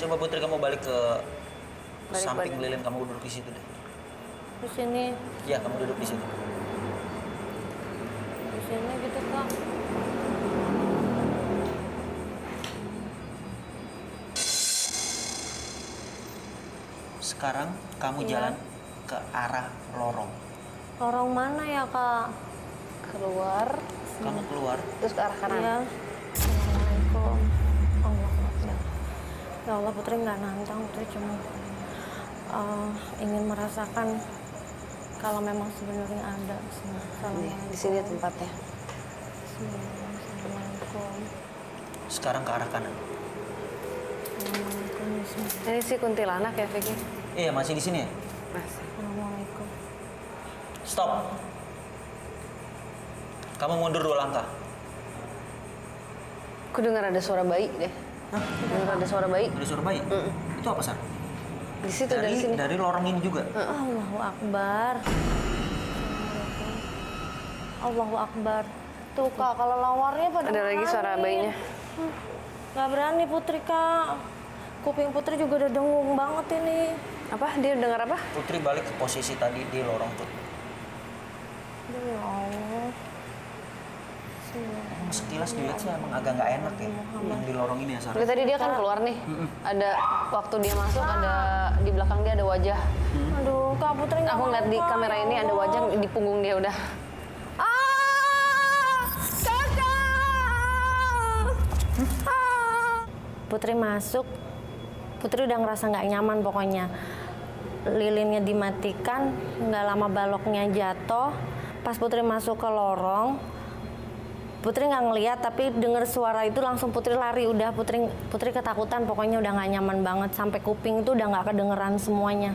Coba Putri kamu balik ke samping lilin, kamu duduk di situ deh. Di sini, Iya, kamu duduk di situ. di sini gitu kak. Sekarang kamu jalan ke arah lorong. Lorong mana ya kak? Keluar, Kamu keluar. terus ke arah kanan. Iya. Assalamualaikum. Allah Akbar. Ya Allah, Putri nggak nantang, Putri cuma ingin merasakan kalau memang sebenarnya ada. Assalamualaikum. Di sini tempatnya. Assalamualaikum. Sekarang ke arah kanan. Assalamualaikum. Ini si kuntilanak ya, Vicky? Iya, masih di sini ya? Masih. Assalamualaikum. Stop. Kamu mundur 2 langkah. Aku dengar ada suara bayi deh. Dengar ada suara bayi. Ada suara bayi? Itu apa, Sar? Di situ dari sini. Dari lorong ini juga? Allahu Akbar. Allahu Akbar. Tuh kak, kalau lawarnya pada Ada lagi suara bayinya. Gak berani Putri kak. Kuping Putri juga udah dengung banget ini. Apa? Dia dengar apa? Putri balik ke posisi tadi di lorong tuh. Aduh ya Allah. Sekilas dilihat sih emang agak nggak enak ya yang di lorong ini ya, Sar. Tapi tadi dia kan keluar nih. Ada waktu dia masuk ada di belakang dia ada wajah. Aduh kak, Putri nggak Aku ngeliat di mau, kamera Kak. ini ada wajah di punggung dia udah. Putri masuk, Putri udah ngerasa nggak nyaman pokoknya. Lilinnya dimatikan, nggak lama baloknya jatuh. Pas Putri masuk ke lorong, Putri nggak ngeliat tapi denger suara itu langsung Putri lari. Udah Putri ketakutan, pokoknya udah nggak nyaman banget. Sampai kuping itu udah nggak kedengeran semuanya.